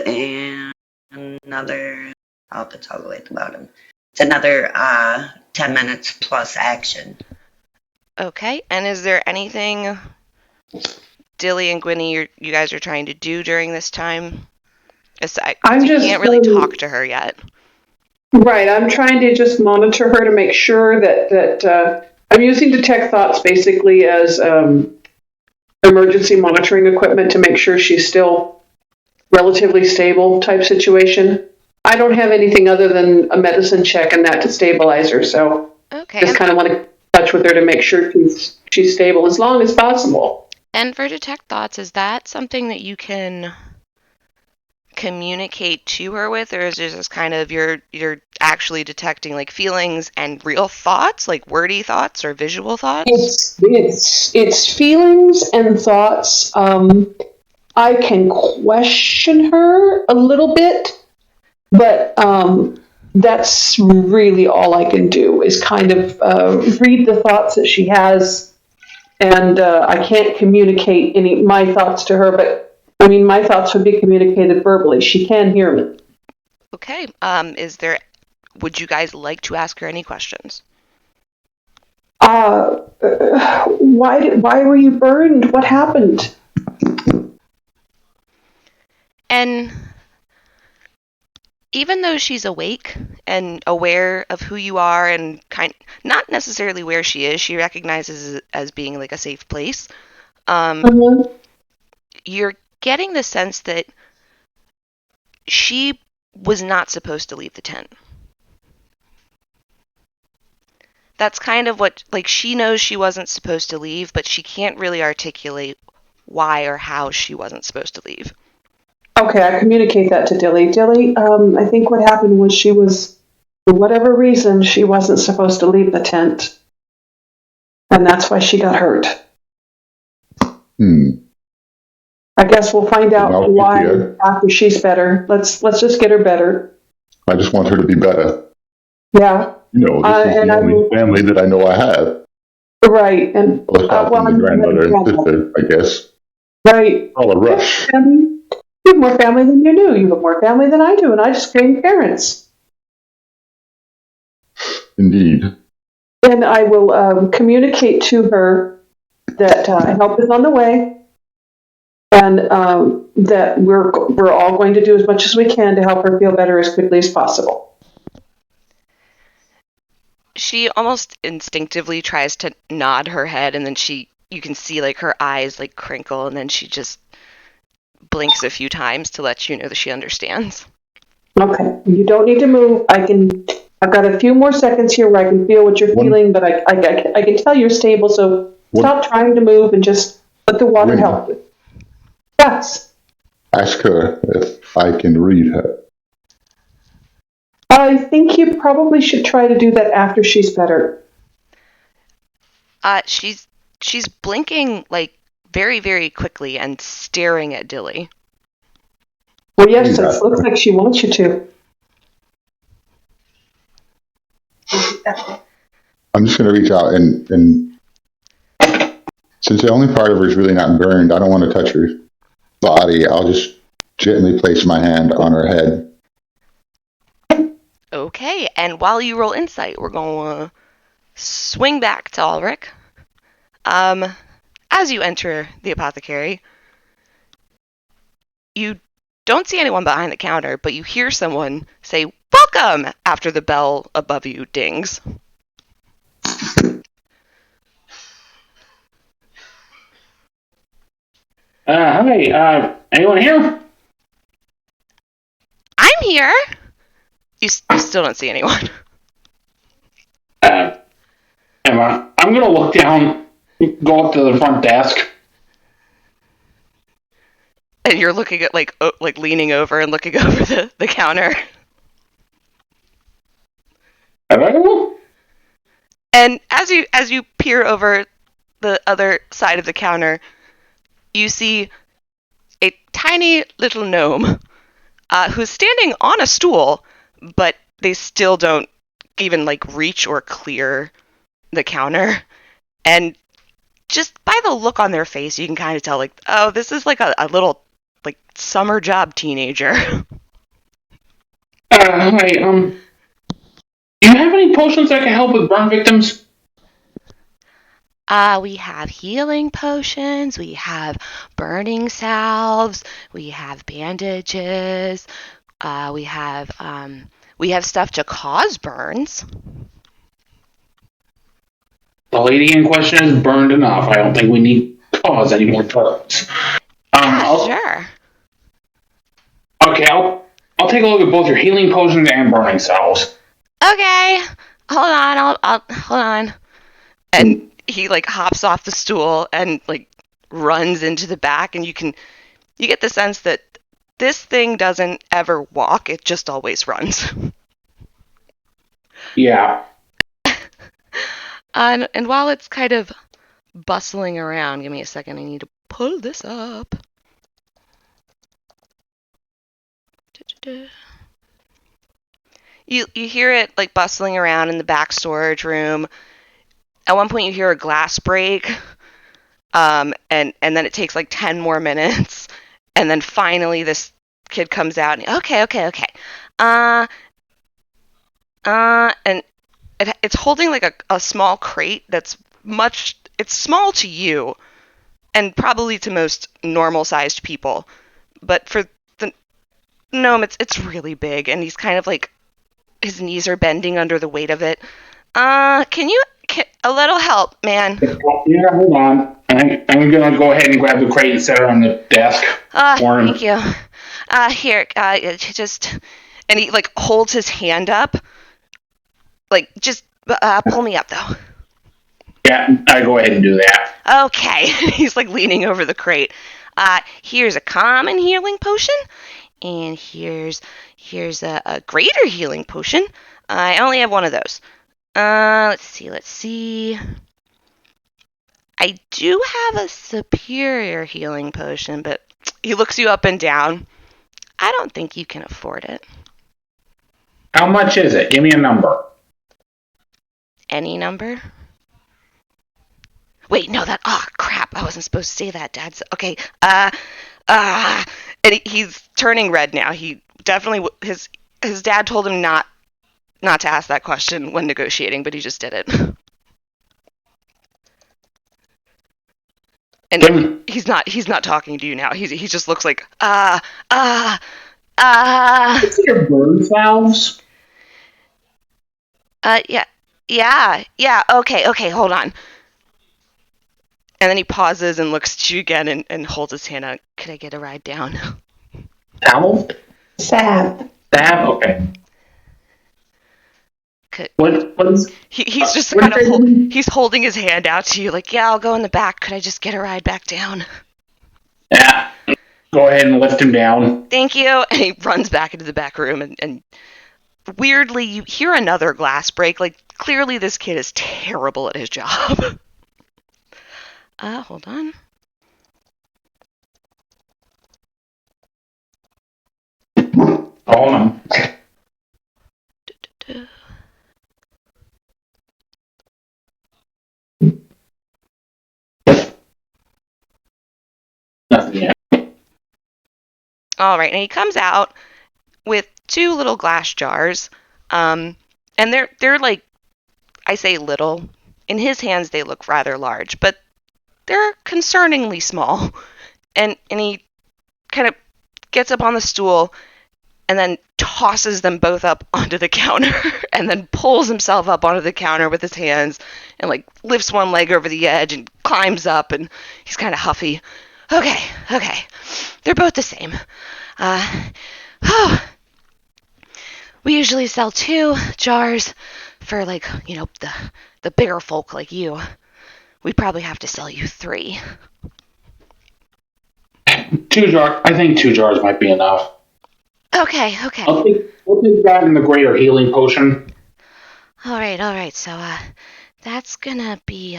another, I'll put all the way at the bottom. It's another 10 minutes plus action. Okay, and is there anything Dilly and Gwenny you guys are trying to do during this time? Aside, you can't really talk to her yet. Right, I'm trying to just monitor her to make sure that I'm using detect thoughts basically as emergency monitoring equipment to make sure she's still relatively stable type situation. I don't have anything other than a medicine check and that to stabilize her, so okay, just kind of want to touch with her to make sure she's stable as long as possible. And for detect thoughts, is that something that you can communicate to her with, or is it just kind of you're actually detecting feelings and real thoughts, wordy thoughts or visual thoughts? It's feelings and thoughts. I can question her a little bit, but that's really all I can do is kind of read the thoughts that she has and I can't communicate my thoughts to her, but I mean, my thoughts would be communicated verbally. She can hear me. Okay. Would you guys like to ask her any questions? Why were you burned? What happened? And even though she's awake and aware of who you are and not necessarily where she is, she recognizes it as being like a safe place. You're getting the sense that she was not supposed to leave the tent. That's kind of what, like, she knows she wasn't supposed to leave, but she can't really articulate why or how she wasn't supposed to leave. Okay, I communicate that to Dilly. Dilly, I think what happened was for whatever reason, she wasn't supposed to leave the tent. And that's why she got hurt. I guess we'll find out why after she's better. Let's just get her better. I just want her to be better. Yeah. This is the only family that I know I have. Right. And my grandmother and sister, I guess. Right. All a rush. You have more family than you knew. You have more family than I do, and I just gained parents. Indeed. And I will communicate to her that help is on the way, and that we're all going to do as much as we can to help her feel better as quickly as possible. She almost instinctively tries to nod her head, and then you can see like her eyes like crinkle, and then she just blinks a few times to let you know that she understands. Okay, you don't need to move. I've got a few more seconds here where I can feel what you're feeling, but I can tell you're stable, so stop trying to move and just let the water help you. Yes. Ask her if I can read her. I think you probably should try to do that after she's better. She's blinking like very, very quickly and staring at Dilly. Well, yes, it looks like she wants you to. I'm just going to reach out and since the only part of her is really not burned, I don't want to touch her body. I'll just gently place my hand on her head. Okay, and while you roll insight, we're going to swing back to Ulrich. As you enter the apothecary, you don't see anyone behind the counter, but you hear someone say, "Welcome!" after the bell above you dings. Hi, anyone here? I'm here! You still don't see anyone. Emma, I'm gonna look down, go up to the front desk. And you're looking at, like leaning over and looking over the counter. Hello? And as you peer over the other side of the counter, you see a tiny little gnome who's standing on a stool, but they still don't even like reach or clear the counter. And just by the look on their face, you can kind of tell, like, oh, this is like a little like summer job teenager. Hi, do you have any potions that can help with burn victims? We have healing potions, we have burning salves, we have bandages, we have stuff to cause burns. The lady in question is burned enough. I don't think we need to cause any more burns. Sure. Okay, I'll take a look at both your healing potions and burning salves. Okay, hold on, I'll hold on. And he like hops off the stool and like runs into the back, and you get the sense that this thing doesn't ever walk, it just always runs. Yeah. And while it's kind of bustling around, give me a second, I need to pull this up. You hear it like bustling around in the back storage room. At one point you hear a glass break, And then it takes like 10 more minutes, and then finally this kid comes out and okay. And it's holding like a small crate that's it's small to you and probably to most normal sized people, but for the gnome it's really big, and he's kind of like, his knees are bending under the weight of it. Can a little help, man? Yeah, hold on. I'm gonna go ahead and grab the crate and set it on the desk. Thank you. Here, just, and he like holds his hand up, like, just pull me up though. Yeah, I go ahead and do that. Okay. He's like leaning over the crate. Here's a common healing potion, and here's a greater healing potion. I only have one of those. Let's see. I do have a superior healing potion, but he looks you up and down. I don't think you can afford it. How much is it? Give me a number. Any number? Wait, no, crap. I wasn't supposed to say that, Dad. Okay. And he's turning red now. He definitely, his dad told him not to ask that question when negotiating, but he just did it. And he's not talking to you now. He just looks like Is your burn valves? Yeah. Okay, hold on. And then he pauses and looks at you again and holds his hand out. Could I get a ride down? Towel? Sab. Sab? Okay. What is... He's just kind of he's holding his hand out to you like, yeah, I'll go in the back. Could I just get a ride back down? Yeah. Go ahead and lift him down. Thank you. And he runs back into the back room, and weirdly, you hear another glass break. Like, clearly this kid is terrible at his job. Hold on. Hold on. Nothing yet. All right, and he comes out with two little glass jars, and they're like, I say little. In his hands, they look rather large, but they're concerningly small. And he kind of gets up on the stool and then tosses them both up onto the counter and then pulls himself up onto the counter with his hands and like lifts one leg over the edge and climbs up, and he's kind of huffy. Okay. They're both the same. We usually sell 2 jars for, like, the bigger folk like you. We'd probably have to sell you 3. 2 jars. I think 2 jars might be enough. Okay. We'll take that in the greater healing potion. All right. So, that's gonna be,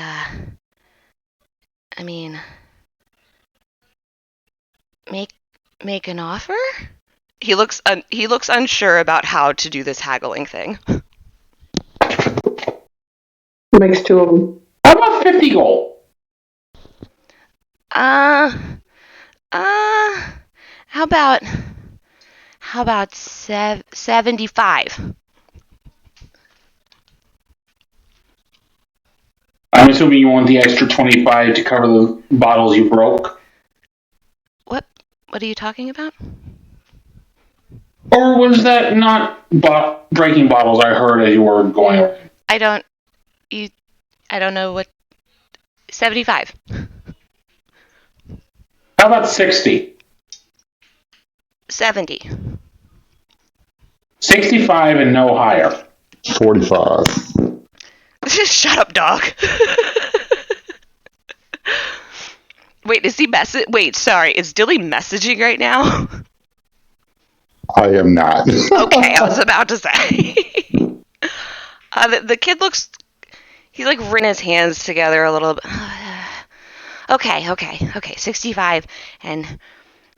make an offer? He looks unsure about how to do this haggling thing. Makes 2 of them. How about 50 gold? How about 75? I'm assuming you want the extra 25 to cover the bottles you broke? What are you talking about? Or was that not breaking bottles I heard as you were going over? I don't know what... 75. How about 60? 70. 65 and no higher. 45. Just shut up, dog. Wait, is he sorry, is Dilly messaging right now? I am not. Okay, I was about to say. The kid looks... He's like written his hands together a little bit. Okay, 65, and...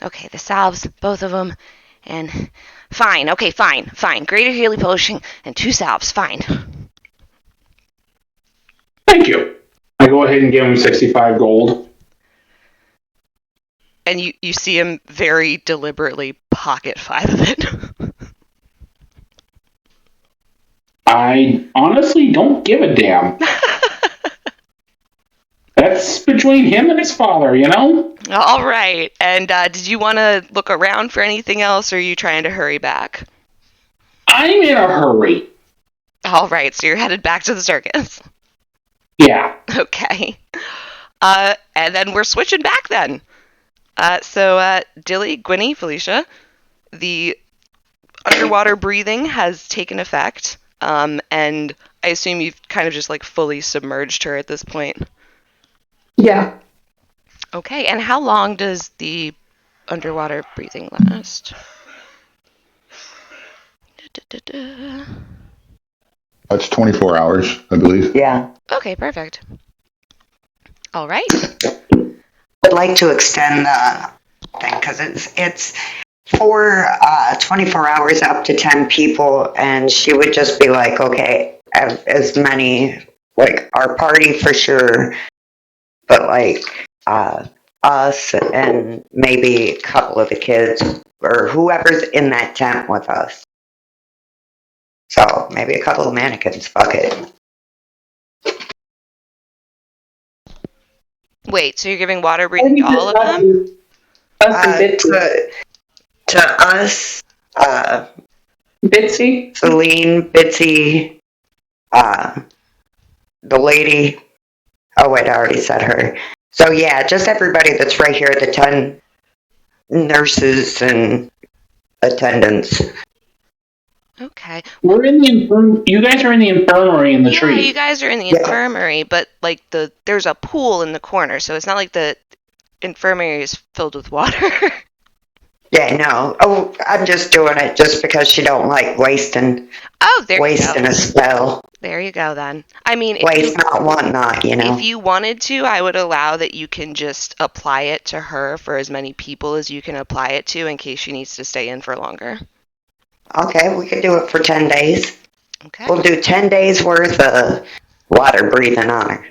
Okay, the salves, both of them, and... Fine. Greater healing potion and 2 salves, fine. Thank you. I go ahead and give him 65 gold. And you see him very deliberately pocket 5 of it. I honestly don't give a damn. That's between him and his father, you know? All right. And did you want to look around for anything else, or are you trying to hurry back? I'm in a hurry. All right. So you're headed back to the circus. Yeah. Okay. And then we're switching back then. Dilly, Gwynny, Felicia, the underwater breathing has taken effect. And I assume you've kind of just like fully submerged her at this point. Yeah. Okay, and how long does the underwater breathing last? That's 24 hours, I believe. Yeah. Okay, perfect. All right. I'd like to extend the thing because it's for 24 hours up to 10 people, and she would just be like, okay, as many, like our party for sure, but like us and maybe a couple of the kids or whoever's in that tent with us. So maybe a couple of mannequins, fuck it. Wait, so you're giving water breathing to all of them? Us and Bitsy. To us, Bitsy? Celine, Bitsy, the lady. Oh, wait, I already said her. So, yeah, just everybody that's right here, the 10 nurses and attendants. Okay. We're in the you guys are in the infirmary in the Yeah, tree. you guys are in the Yeah. infirmary, but like there's a pool in the corner, so it's not like the infirmary is filled with water. Yeah, no. Oh, I'm just doing it just because she don't like wasting Oh, there you go. a spell. There you go then. I mean, Waste not, want not, you know. if you wanted to, I would allow that you can just apply it to her for as many people as you can apply it to in case she needs to stay in for longer. Okay, we could do it for 10 days. Okay. We'll do 10 days worth of water breathing on her.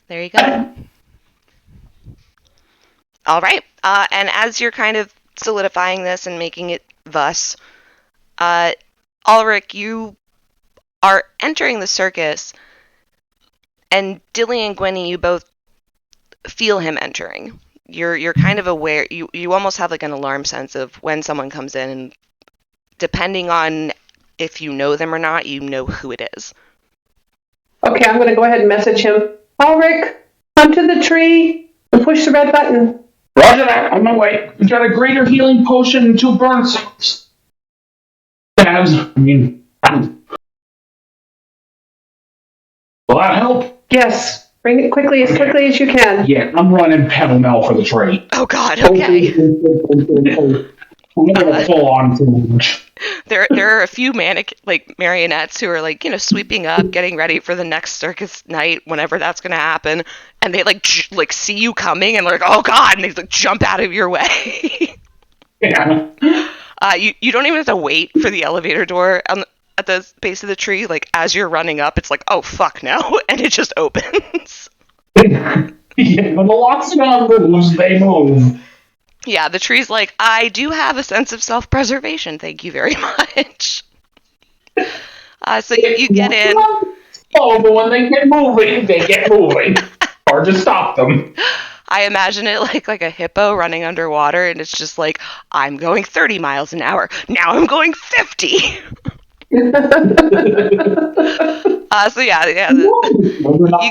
There you go. All right. And as you're kind of solidifying this and making it thus, Ulrich, you are entering the circus, and Dilly and Gwenny, you both feel him entering. You're kind of aware. You almost have like an alarm sense of when someone comes in, and depending on if you know them or not, you know who it is. Okay, I'm going to go ahead and message him. Ulrich, come to the tree and push the red button. Roger that, on my way. We got a greater healing potion and 2 burn salves. Will that help? Yes, bring it quickly as you can. Yeah, I'm running pedal mel for the tree. Oh God. Okay. I'm gonna full on too much. There are a few marionettes who are like, sweeping up, getting ready for the next circus night, whenever that's gonna happen, and they like see you coming and they're like, oh God, and they like jump out of your way. Yeah. You don't even have to wait for the elevator door at the base of the tree. Like as you're running up, it's like, oh fuck no, and it just opens. Yeah, when the loxodon moves, they move. Yeah, the tree's like, I do have a sense of self-preservation, thank you very much. So you get in. Oh, but when they get moving, they get moving. Hard to stop them. I imagine it like a hippo running underwater, and it's just like, I'm going 30 miles an hour. Now I'm going 50. You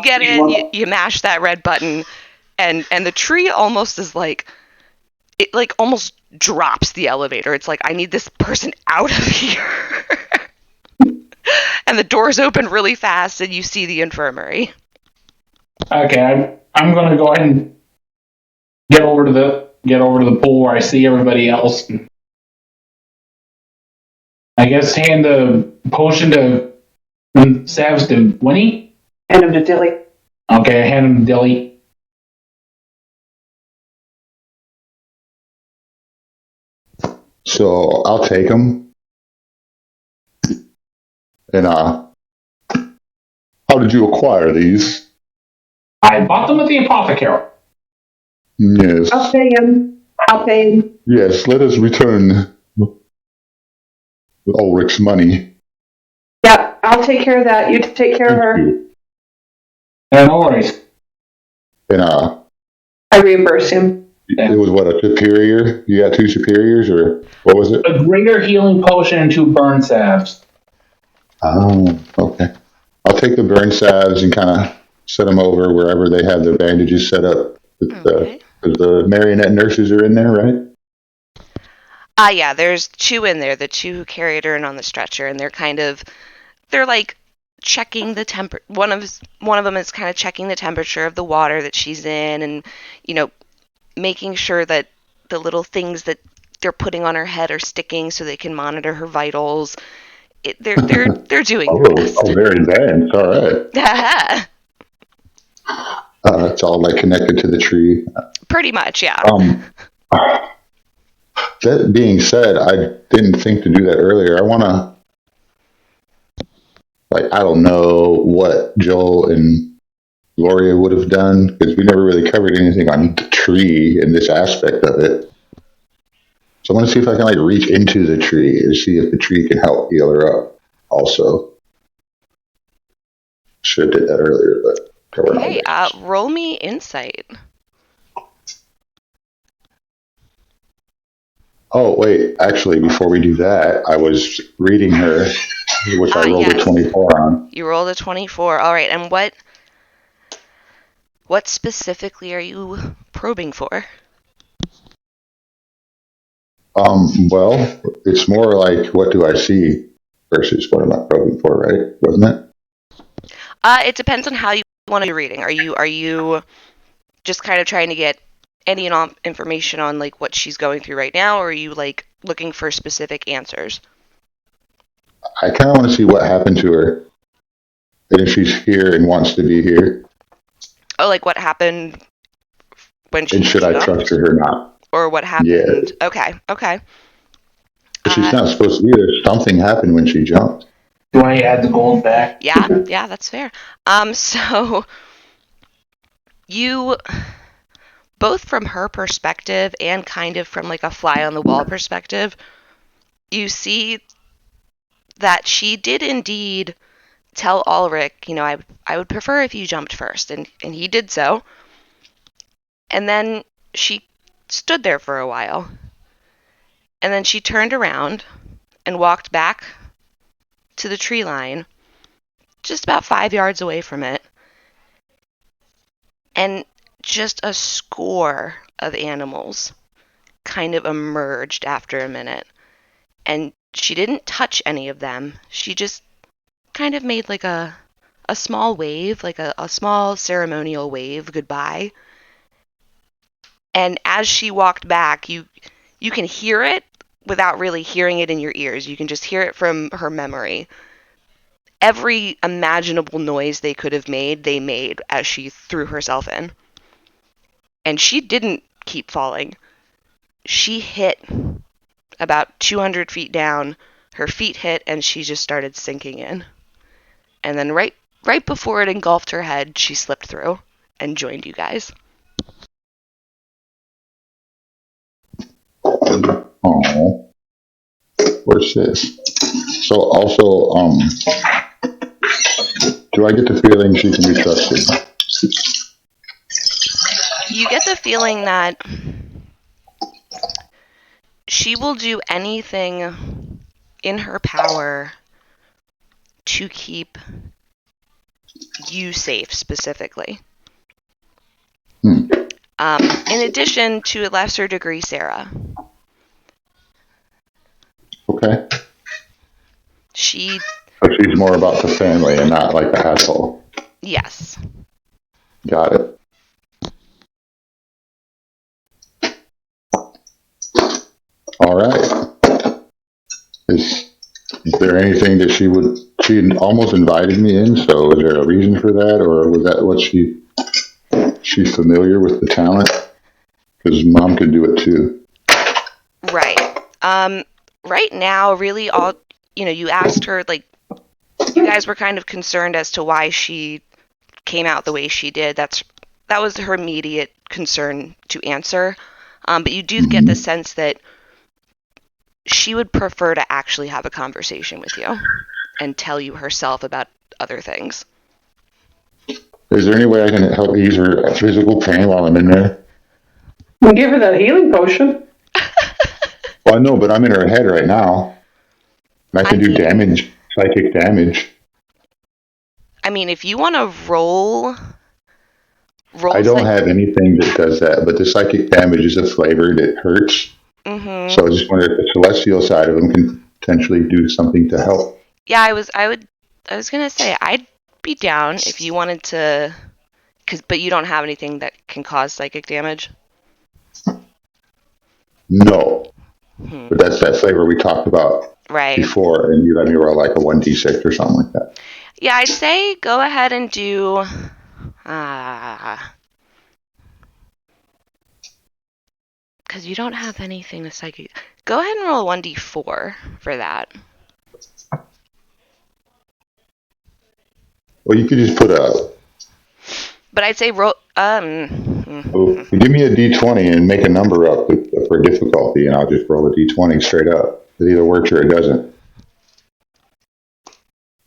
get in, you mash that red button, and the tree almost is like, it like almost drops the elevator. It's like, I need this person out of here. And the doors open really fast, and you see the infirmary. Okay, I'm gonna go ahead and get over to the pool where I see everybody else. I guess hand the potion to salves to Winnie. Hand him to Dilly. Okay, I hand him to Dilly. So I'll take them. And how did you acquire these? I bought them at the apothecary. Yes. I'll pay him. I'll pay him. Yes, let us return Ulrich's money. Yeah, I'll take care of that. You take care of Thank her. you. Yeah, no worries. And I reimburse him. it was what, a superior? You got 2 superiors, or what was it? A greater healing potion and 2 burn salves. Oh, okay. I'll take the burn salves and kind of set them over wherever they have their bandages set up. Okay. Because the marionette nurses are in there, right? Yeah, there's 2 in there, the 2 who carried her in on the stretcher, and they're like checking the one of them is kind of checking the temperature of the water that she's in, and making sure that the little things that they're putting on her head are sticking so they can monitor her vitals. They're doing their best. Very advanced. All right. It's all like connected to the tree. Pretty much, yeah. That being said, I didn't think to do that earlier. I want to, I don't know what Joel and Gloria would have done because we never really covered anything on the tree and this aspect of it. So I want to see if I can reach into the tree and see if the tree can help heal her up. Also, should have did that earlier, but Okay, roll me insight. Oh wait, actually, before we do that, I was reading her, which I rolled a 24 on. You rolled a 24. All right, and what specifically are you probing for? Well, it's more like what do I see versus what am I probing for, right? Wasn't it? It depends on how you want to be reading. Are you just kind of trying to get any and all information on what she's going through right now, or are you looking for specific answers? I kind of want to see what happened to her, and if she's here and wants to be here. Oh, what happened when she? And should I trust her or not? Or what happened? Yeah. Okay. But she's not supposed to be there. Something happened when she jumped. Do I add the gold back? Yeah, that's fair. So you, both from her perspective and kind of from a fly on the wall perspective, you see that she did indeed tell Ulrich, I would prefer if you jumped first, and he did so. And then she stood there for a while, and then she turned around and walked back to the tree line, just about 5 yards away from it, and just a score of animals kind of emerged after a minute. And she didn't touch any of them. She just kind of made a small wave, a small ceremonial wave goodbye. And as she walked back, you can hear it without really hearing it in your ears. You can just hear it from her memory. Every imaginable noise they could have made, they made as she threw herself in. And she didn't keep falling. She hit about 200 feet down. Her feet hit, and she just started sinking in. And then right before it engulfed her head, she slipped through and joined you guys. Oh, what's this? So also, do I get the feeling she can be trusted? You get the feeling that she will do anything in her power to keep you safe, specifically. In addition to a lesser degree, Sarah. Okay. She's more about the family and not like the asshole. Yes. Got it. All right. Is there anything that she almost invited me in, so is there a reason for that, or was that what she's familiar with the talent? Because Mom could do it too. Right. Right now, really all, you asked her, you guys were kind of concerned as to why she came out the way she did. That was her immediate concern to answer. But you do get the sense that she would prefer to actually have a conversation with you and tell you herself about other things. Is there any way I can help ease her physical pain while I'm in there? We give her that healing potion. Well, I know, but I'm in her head right now. And I can do damage, psychic damage. I mean, if you want to roll I don't have anything that does that, but the psychic damage is a flavor that hurts. Mm-hmm. So I just wonder if the celestial side of them can potentially do something to help. Yeah, I was gonna say I'd be down if you wanted to, but you don't have anything that can cause psychic damage. No, but that's that flavor we talked about before, and you let me roll like a 1d6 or something like that. Yeah, I'd say go ahead and do. Because you don't have anything to psychic. Go ahead and roll a 1d4 for that. Well, you could just put a. But I'd say roll. Well, give me a d20 and make a number up for difficulty, and I'll just roll a d20 straight up. It either works or it doesn't.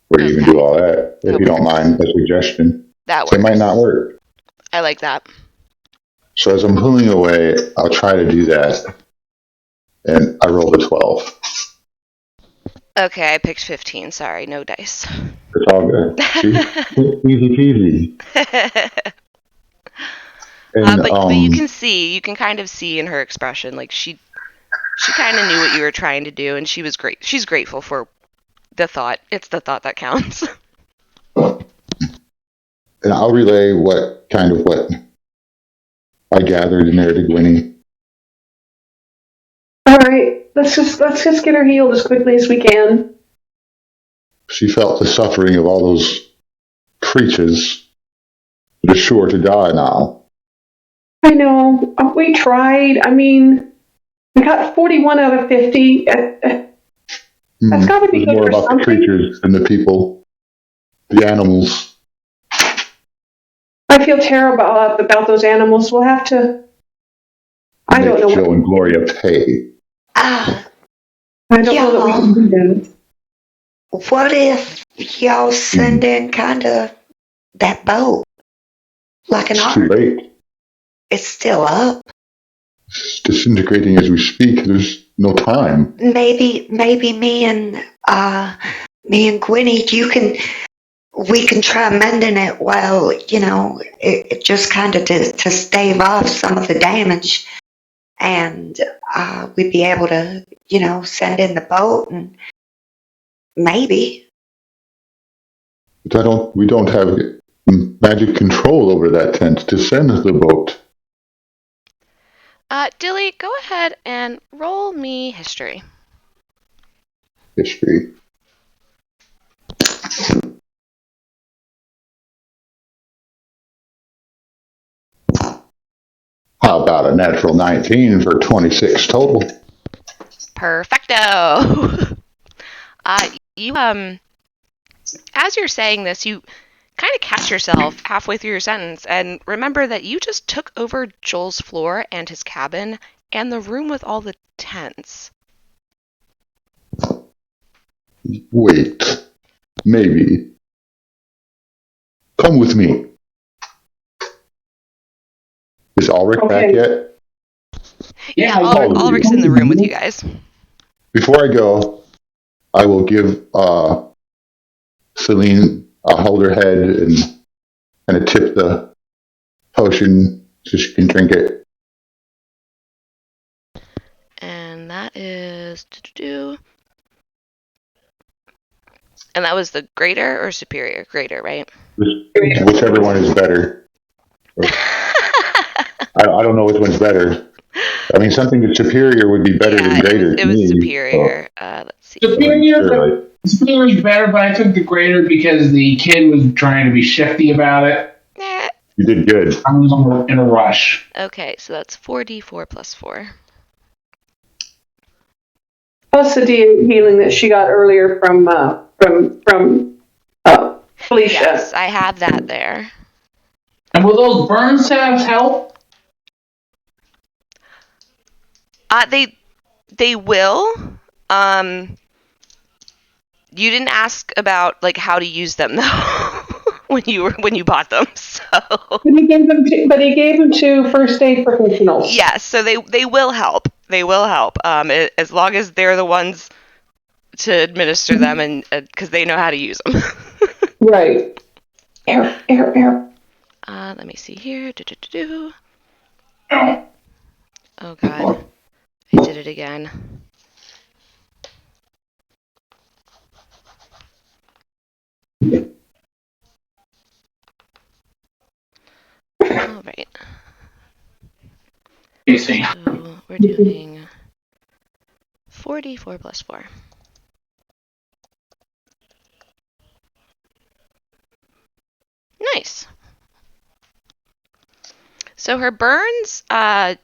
Or you can do all that if you don't mind a suggestion. That works. It might not work. I like that. So as I'm pulling away, I'll try to do that. And I rolled a 12. Okay, I picked 15. Sorry, no dice. It's all good. Easy peasy. And, but you can kind of see in her expression, like she kind of knew what you were trying to do, and she was great. She's grateful for the thought. It's the thought that counts. And I'll relay what I gathered in there to Gwynny. All right, let's just get her healed as quickly as we can. She felt the suffering of all those creatures that are sure to die now. I know. We tried. I mean, we got 41 out of 50. That's got to be good more for about something. the creatures than the people, the animals. I feel terrible about those animals. We'll have to. I don't know. Joe and Gloria pay. I don't know that we can do that. What if y'all send in kind of that boat? Like an It's too late. It's still up. It's disintegrating as we speak. There's no time. Maybe me and Gwynny, we can try mending it while, it just kind of to stave off some of the damage. And we'd be able to, send in the boat and maybe. But we don't have magic control over that tent to send the boat. Dilly, go ahead and roll me history. History. How about a natural 19 for 26 total? Perfecto. You as you're saying this, you kind of catch yourself halfway through your sentence and remember that you just took over Joel's floor and his cabin and the room with all the tents. Wait. Maybe. Come with me. Is Ulrich back yet? Yeah, Ulrich's in the room with you guys. Before I go, I will give Celine a hold her head and tip the potion so she can drink it. And that is... And that was the greater or superior? Greater, right? Whichever one is better. I don't know which one's better. I mean, something that's superior would be better than greater. It was superior. Let's see. Superior is better, but I took the greater because the kid was trying to be shifty about it. You did good. I was in a rush. Okay, so that's 4d4 plus 4. Plus the healing that she got earlier from Felicia. Yes, I have that there. And will those burn salves help? They will. You didn't ask about like how to use them though when you bought them. So But he gave them to first aid professionals. yes, so they will help. They will help. As long as they're the ones to administer them, and because they know how to use them. Right. Air. Let me see here. Oh God, I did it again. All right. Easy. So we're doing 44 plus 4. Nice. So her burns, they're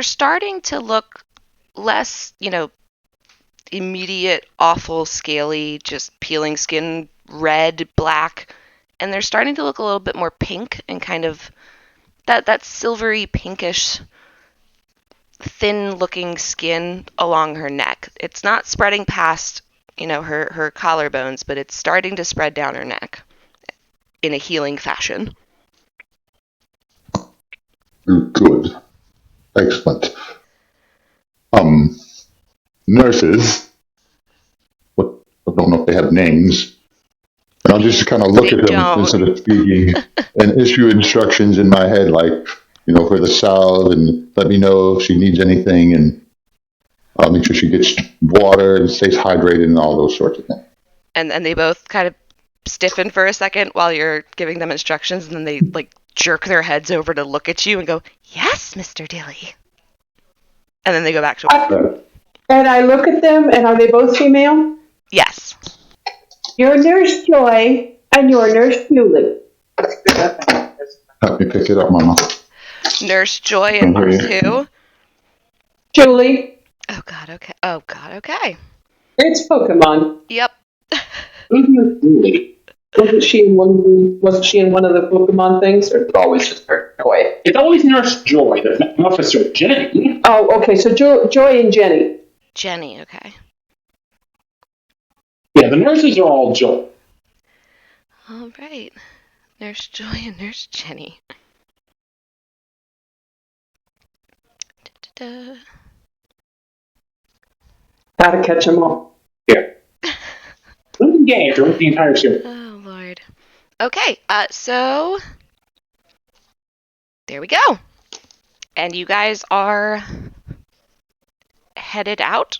starting to look less, immediate, awful, scaly, just peeling skin, red, black, and they're starting to look a little bit more pink and kind of that silvery pinkish thin looking skin along her neck. It's not spreading past, her collarbones, but it's starting to spread down her neck in a healing fashion. Good. Excellent. Nurses, what, I don't know if they have names, and I'll just kind of look They at them don't. instead of speaking and issue instructions in my head, like, for the salve, and let me know if she needs anything, and I'll make sure she gets water and stays hydrated and all those sorts of things. And they both kind of stiffen for a second while you're giving them instructions, and then they like jerk their heads over to look at you and go, "Yes, Mr. Dilly." And then they go back to work. And I look at them, and are they both female? Yes. You're Nurse Joy, and you're Nurse Julie. Help me pick it up, Mama. Nurse Joy and Nurse who? Julie. Oh God, okay. Oh God, okay. It's Pokemon. Yep. Julie. Wasn't she in one of the Pokemon things, or is it always just her Joy? It's always Nurse Joy, the Officer Jenny. Oh, okay. So Joy and Jenny. Jenny, okay. Yeah, the nurses are all Joy. All right. Nurse Joy and Nurse Jenny. Da-da-da. Gotta catch them all. Yeah. Living game throughout the entire series. Oh Lord. Okay. So there we go. And you guys are headed out.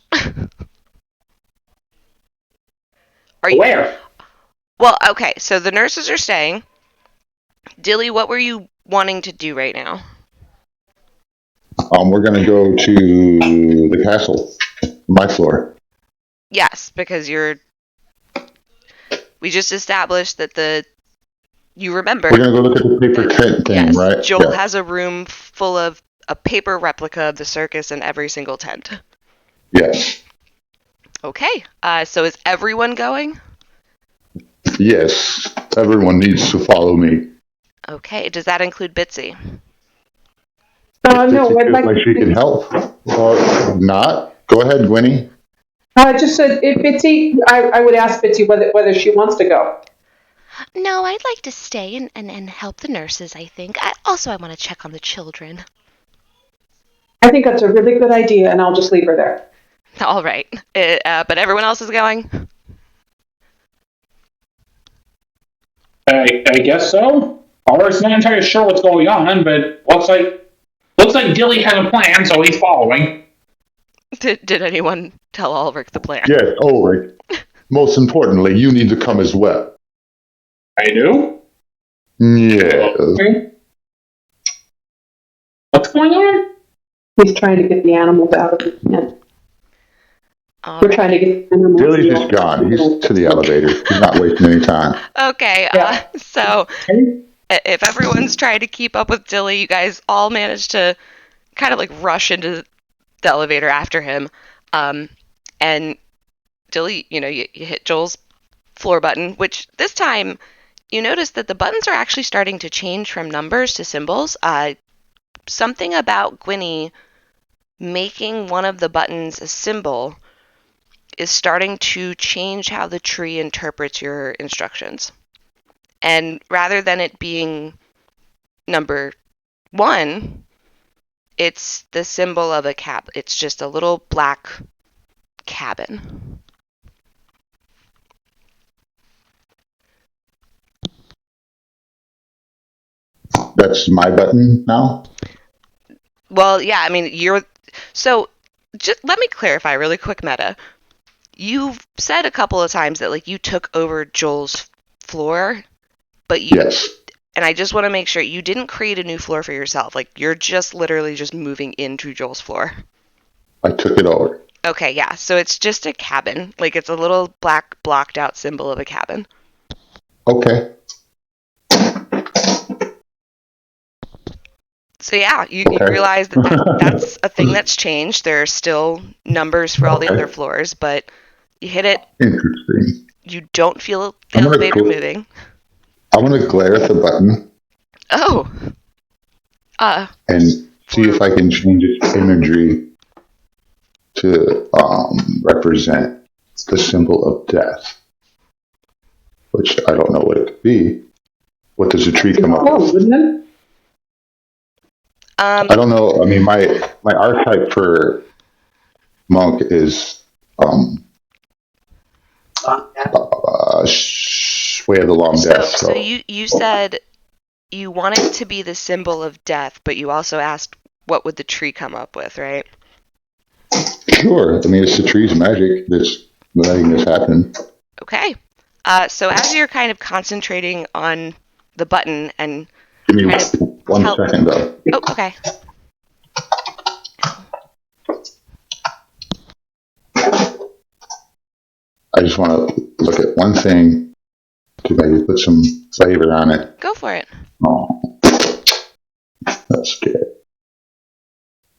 Are you? Where? Well, okay. So the nurses are staying. Dilly, what were you wanting to do right now? We're going to go to the castle, my floor. Yes, because we just established that you remember. We're going to go look at the paper tent thing, Yes, right? Joel Yeah. has a room full of a paper replica of the circus in every single tent. Yes. Okay, so is everyone going? Yes. Everyone needs to follow me. Okay, does that include Bitsy? No, She I'd feels like. like she can help or not. Go ahead, Gwenny. I just said if Bitsy. I would ask Bitsy whether she wants to go. No, I'd like to stay and help the nurses, I think. I want to check on the children. I think that's a really good idea, and I'll just leave her there. All right, but everyone else is going? I guess so. Horace not entirely sure what's going on, but looks like Dilly has a plan, so he's following. Did anyone tell Ulrich the plan? Yes, Ulrich. Most importantly, you need to come as well. I do? Yes. Okay. What's going on? He's trying to get the animals out of the tent. We're trying to get the animals. Dilly's just gone. He's to the elevator. He's not wasting any time. Okay, Yeah. so if everyone's trying to keep up with Dilly, you guys all manage to kind of like rush into the elevator after him. And Dilly, you hit Joel's floor button, which this time you notice that the buttons are actually starting to change from numbers to symbols. something about Gwynny making one of the buttons a symbol is starting to change how the tree interprets your instructions. And rather than it being number 1, it's the symbol of a cap. It's just a little black cabin. That's my button now? Well, yeah, I mean, so just let me clarify really quick, Meta. You've said a couple of times that like you took over Joel's floor, but Yes. and I just want to make sure you didn't create a new floor for yourself. Like you're just literally just moving into Joel's floor. I took it over. Okay, yeah. So it's just a cabin. Like it's a little black blocked out symbol of a cabin. Okay. So yeah, you realize that's a thing that's changed. There are still numbers for all the other floors, but you hit it. Interesting. You don't feel the elevator moving. I'm going to glare at the button. Oh. And see if I can change its imagery to represent the symbol of death, which I don't know what it could be. What does a tree come up with? Wouldn't it? I don't know. I mean, my archetype for monk is way of the long death. So you said you wanted to be the symbol of death, but you also asked what would the tree come up with, right? Sure. I mean, it's the tree's magic that's letting this happen. Okay. So as you're kind of concentrating on the button and Give me kind of 1 second, though. Oh, okay. I just want to look at one thing to maybe put some flavor on it. Go for it. Oh, that's good.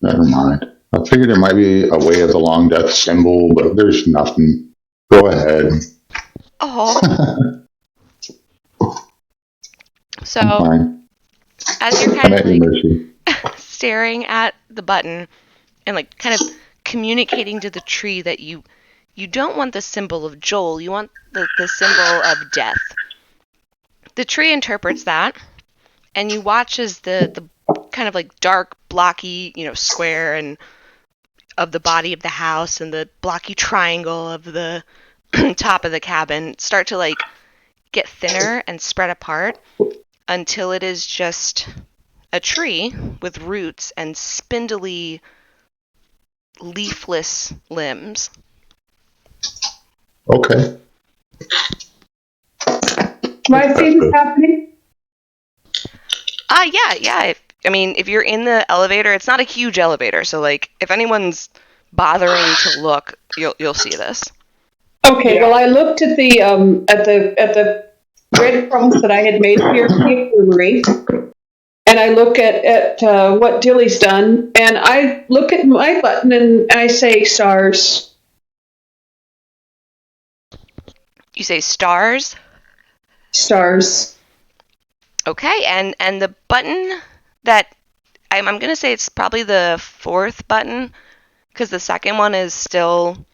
Never mind. I figured there might be a way of the long death symbol, but there's nothing. Go ahead. Oh. So Fine. as you're I'm kind of at your like mercy. staring at the button and like kind of communicating to the tree that you don't want the symbol of Joel, you want the symbol of death. The tree interprets that, and you watch as the kind of like dark, blocky, square and of the body of the house and the blocky triangle of the top of the cabin start to like get thinner and spread apart until it is just a tree with roots and spindly, leafless limbs. Okay. Do I see this happening? Yeah. If you're in the elevator, it's not a huge elevator, so like if anyone's bothering to look, you'll see this. Okay. Well, I looked at the at the breadcrumbs that I had made here for the infirmary, and I look at what Dilly's done, and I look at my button and I say stars. You say stars? Stars. Okay, and the button that I'm going to say it's probably the 4th button because the second one is still,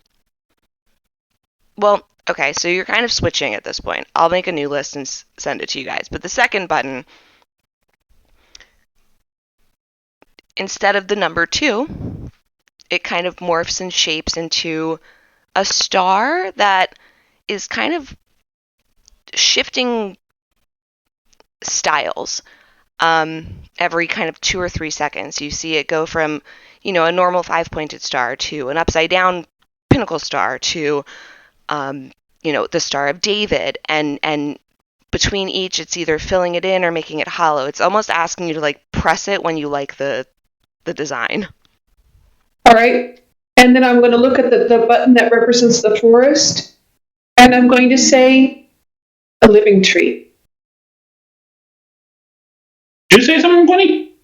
well, okay, so you're kind of switching at this point. I'll make a new list and send it to you guys. But the second button, instead of the number 2, it kind of morphs and shapes into a star that is kind of shifting styles. Every kind of 2 or 3 seconds, you see it go from, a normal 5-pointed star to an upside down pinnacle star to, the Star of David. And between each, it's either filling it in or making it hollow. It's almost asking you to like press it when you like the design. All right. And then I'm going to look at the button that represents the forest, and I'm going to say a living tree. Did you say something funny?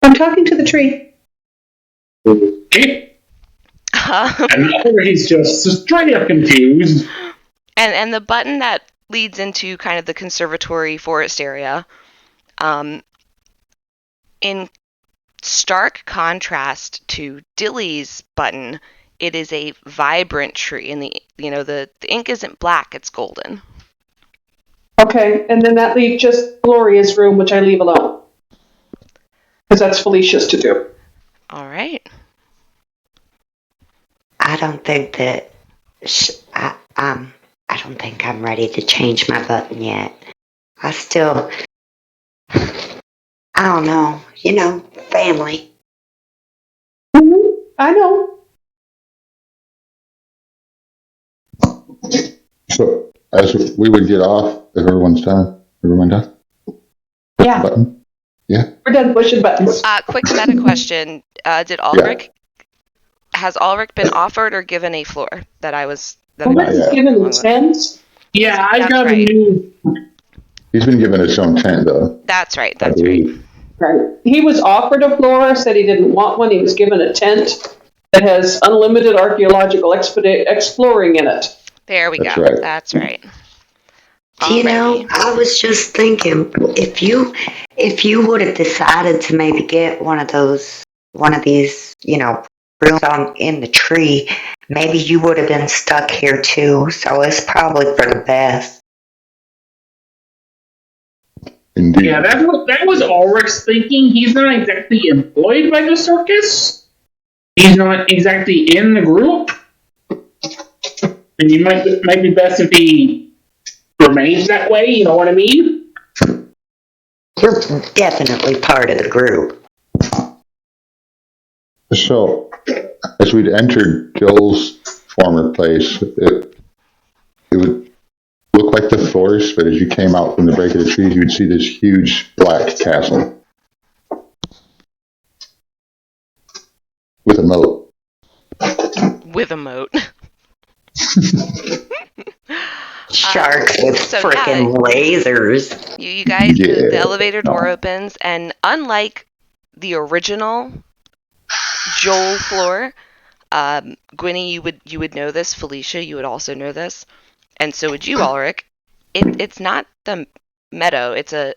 I'm talking to the tree. Okay. And he's just straight up confused. And the button that leads into kind of the conservatory forest area, in stark contrast to Dilly's button, it is a vibrant tree, and the ink isn't black; it's golden. Okay, and then that leaves just Gloria's room, which I leave alone. Because that's Felicia's to do. All right. I don't think that I don't think I'm ready to change my button yet. I don't know. Family. I know. So as we would get off, if everyone done? Yeah. Button? Yeah. We're done pushing buttons. Quick meta question: Has Ulrich been offered or given a floor that I was? That Ulrich is given the tent. Yeah, I That's got right. a new. He's been given his own tent, though. That's right. I That's right. believe. Right. He was offered a floor, said he didn't want one. He was given a tent that has unlimited archaeological exploring in it. There we That's go. right. That's right. You I was just thinking, if you would have decided to maybe get one of these, rooms in the tree, maybe you would have been stuck here too. So it's probably for the best. Indeed. Yeah, that was Ulrich's thinking. He's not exactly employed by the circus. He's not exactly in the group. And you might be best if he remains that way, you know what I mean? You're definitely part of the group. So, as we'd entered Joel's former place, it would look like the forest, but as you came out from the break of the trees, you would see this huge black castle with a moat. With a moat. Sharks with frickin' lasers. You guys, Yeah. the elevator door opens, and unlike the original Joel floor, Gwynny, you would know this. Felicia, you would also know this, and so would you, Ulrich. It's not the meadow. It's a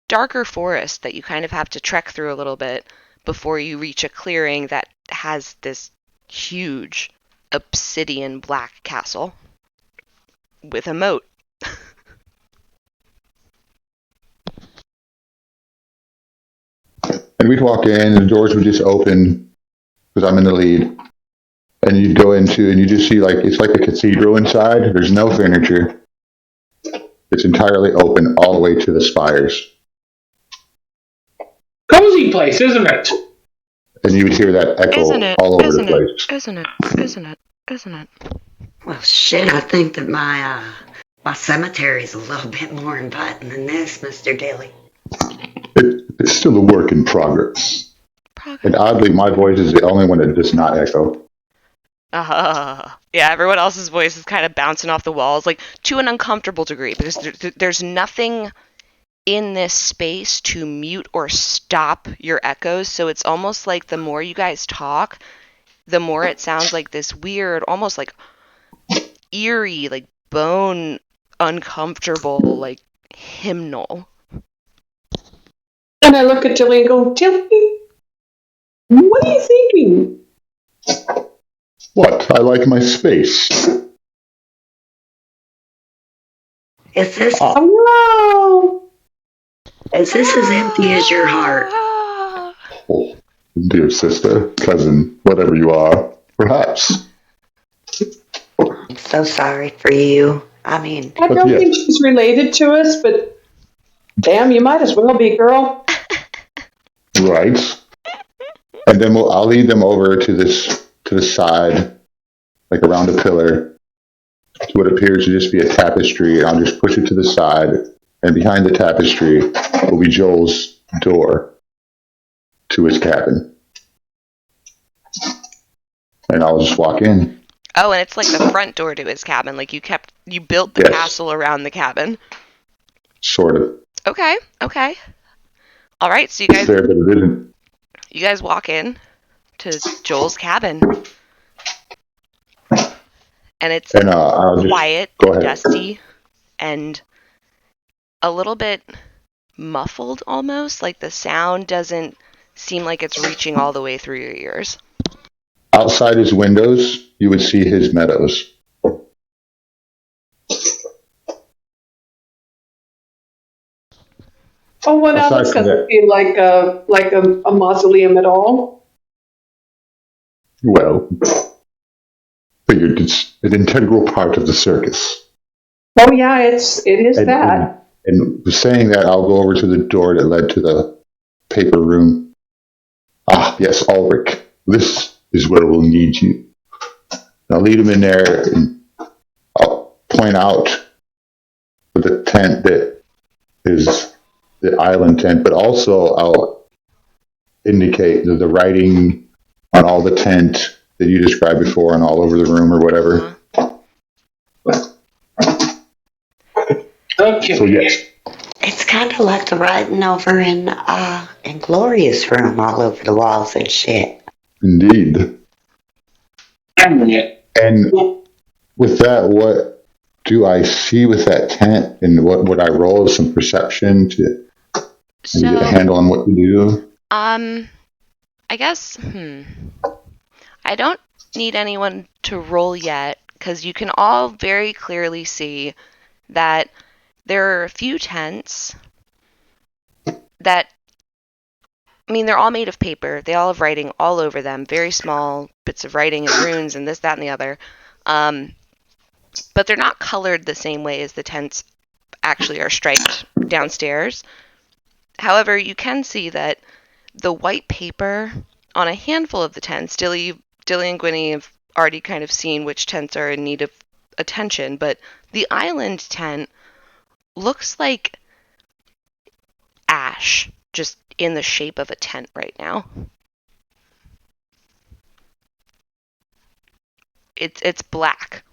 darker forest that you kind of have to trek through a little bit before you reach a clearing that has this huge obsidian black castle with a moat. And we'd walk in, and the doors would just open because I'm in the lead. And you'd go into, and you just see it's like a cathedral inside. There's no furniture. It's entirely open all the way to the spires. Cozy place, isn't it? And you would hear that echo all over the place. Isn't it? Well, shit, I think that my cemetery's a little bit more inviting than this, Mr. Dilly. It's still a work in progress. And oddly, my voice is the only one that does not echo. Yeah, everyone else's voice is kind of bouncing off the walls, like to an uncomfortable degree, because there's nothing in this space to mute or stop your echoes, so it's almost like the more you guys talk, the more it sounds like this weird, almost like eerie, like bone uncomfortable, like hymnal. And I look at Tilly and go, Tilly, what are you thinking? What? I like my space. Is this Oh, as empty as your heart? Oh, dear sister, cousin, whatever you are, perhaps. I'm so sorry for you. I mean, I don't think she's related to us, but damn, you might as well be, girl. Right. And then I'll lead them over to the side, like around a pillar, to what appears to just be a tapestry, and I'll just push it to the side, and behind the tapestry will be Joel's door to his cabin. And I'll just walk in. Oh, and it's like the front door to his cabin. Like you built the castle around the cabin. Sort of. Okay. All right, so It's there, but it isn't. you guys walk in to Joel's cabin, and it's I'll just quiet, go ahead. dusty, and a little bit muffled almost. Like the sound doesn't seem like it's reaching all the way through your ears. Outside his windows, you would see his meadows. Oh, well, now Aside this from doesn't that- feel like a mausoleum at all. Well, figured it's an integral part of the circus. Oh yeah, it is And, that. and saying that, I'll go over to the door that led to the paper room. Ah, yes, Ulrich. This is where we'll need you. I'll lead him in there, and I'll point out the tent that is the island tent, but also I'll indicate the writing on all the tent that you described before and all over the room or whatever. Okay. So yes, It's kind of like the writing over in Gloria's room all over the walls and shit. indeed. And with that, what do I see with that tent, and what would I roll some perception to maybe get a So, handle on what to do? I guess, I don't need anyone to roll yet, because you can all very clearly see that there are a few tents that, I mean, they're all made of paper. They all have writing all over them, very small bits of writing and runes and this, that, and the other. But they're not colored the same way as the tents actually are striped downstairs. However, you can see that the white paper on a handful of the tents, Dilly and Gwynny have already kind of seen which tents are in need of attention, but the island tent looks like ash, just in the shape of a tent right now. It's black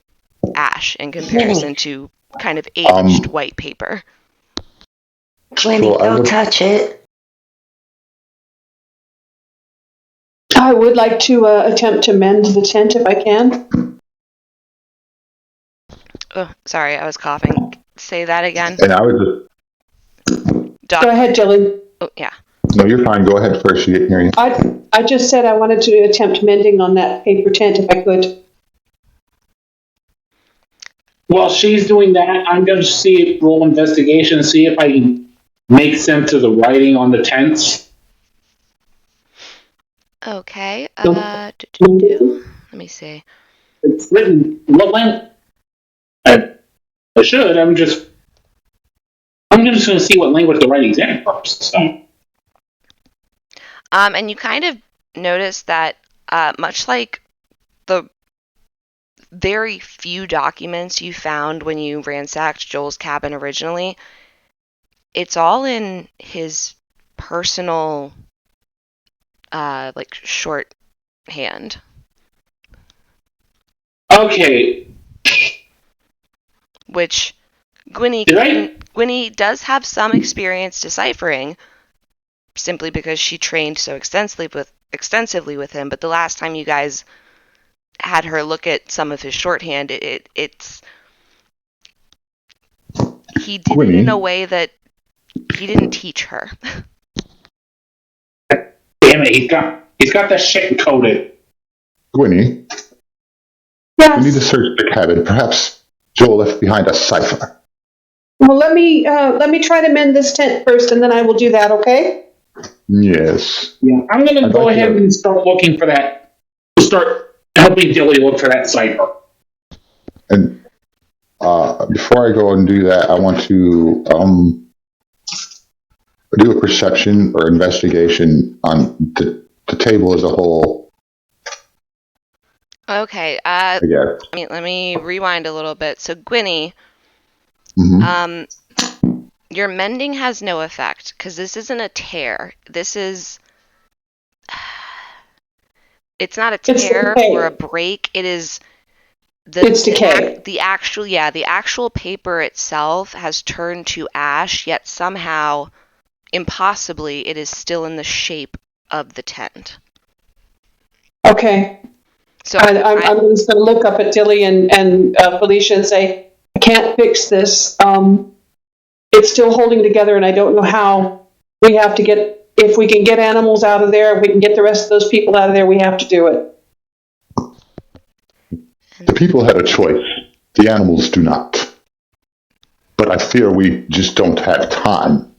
ash in comparison to kind of aged white paper. Gwynny, So I don't would- touch it. I would like to attempt to mend the tent if I can. Oh, sorry, I was coughing. Say that again. And I would Doc. Go ahead, Dylan. Oh, yeah. no, you're fine. Go ahead first. You didn't hear you. I just said I wanted to attempt mending on that paper tent if I could. While she's doing that, I'm going to roll investigation and see if I can make sense of the writing on the tents. Okay. Nope. Let me see. It's written what language? I should. I'm just going to see what language the writing's in first. So. And you kind of notice that, much like the very few documents you found when you ransacked Joel's cabin originally, it's all in his personal, shorthand. Okay. Which Gwynny does have some experience deciphering, simply because she trained so extensively with him. But the last time you guys had her look at some of his shorthand, it's he did it in a way that he didn't teach her. Damn it! He's got that shit encoded. Gwynny, Yes. we need to search the cabin. Perhaps Joel left behind a cipher. Well, let me try to mend this tent first, and then I will do that. Okay. Yes. Yeah, I'm going to I'd go like ahead to- and start looking for that. Start helping Dilly look for that cipher. And before I go and do that, I want to do a perception or investigation on the table as a whole. Okay. I guess. Let me rewind a little bit. So Gwynny, Mm-hmm. your mending has no effect because this isn't a tear. This is. It's not a It's tear decay. or a break. It is It's decay. the actual paper itself has turned to ash, yet somehow, impossibly, it is still in the shape of the tent. Okay. So I'm just going to look up at Dilly and Felicia and say, I can't fix this. It's still holding together, and I don't know how. We have to get if we can get animals out of there, if we can get the rest of those people out of there, we have to do it. The people had a choice. The animals do not. But I fear we just don't have time.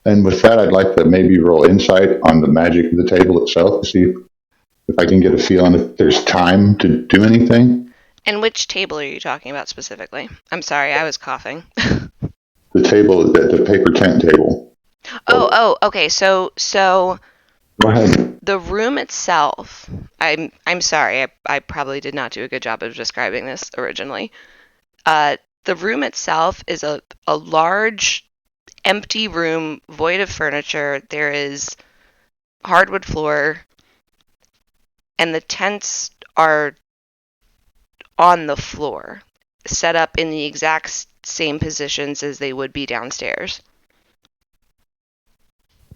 And with that, I'd like to maybe roll insight on the magic of the table itself to see if I can get a feel on if there's time to do anything. And which table are you talking about specifically? I'm sorry, I was coughing. The table, the paper tent table. Okay. So Go ahead. the room itself. I'm sorry. I probably did not do a good job of describing this originally. The room itself is a large, empty room, void of furniture. There is hardwood floor, and the tents are on the floor, set up in the exact same positions as they would be downstairs.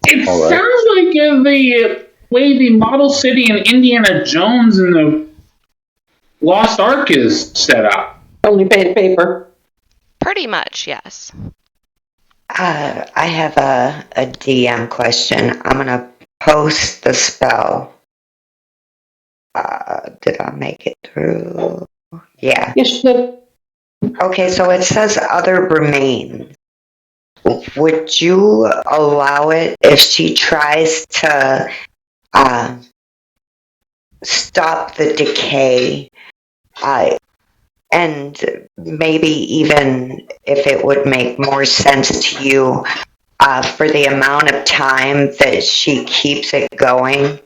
It All right. sounds like the way the Model City and Indiana Jones and the Lost Ark is set up. Only paper. Pretty much, yes. I have a DM question. I'm going to post the spell. Did I make it through? Yeah. Yes, the Okay, so it says other remains. Would you allow it if she tries to stop the decay? And maybe even if it would make more sense to you for the amount of time that she keeps it going,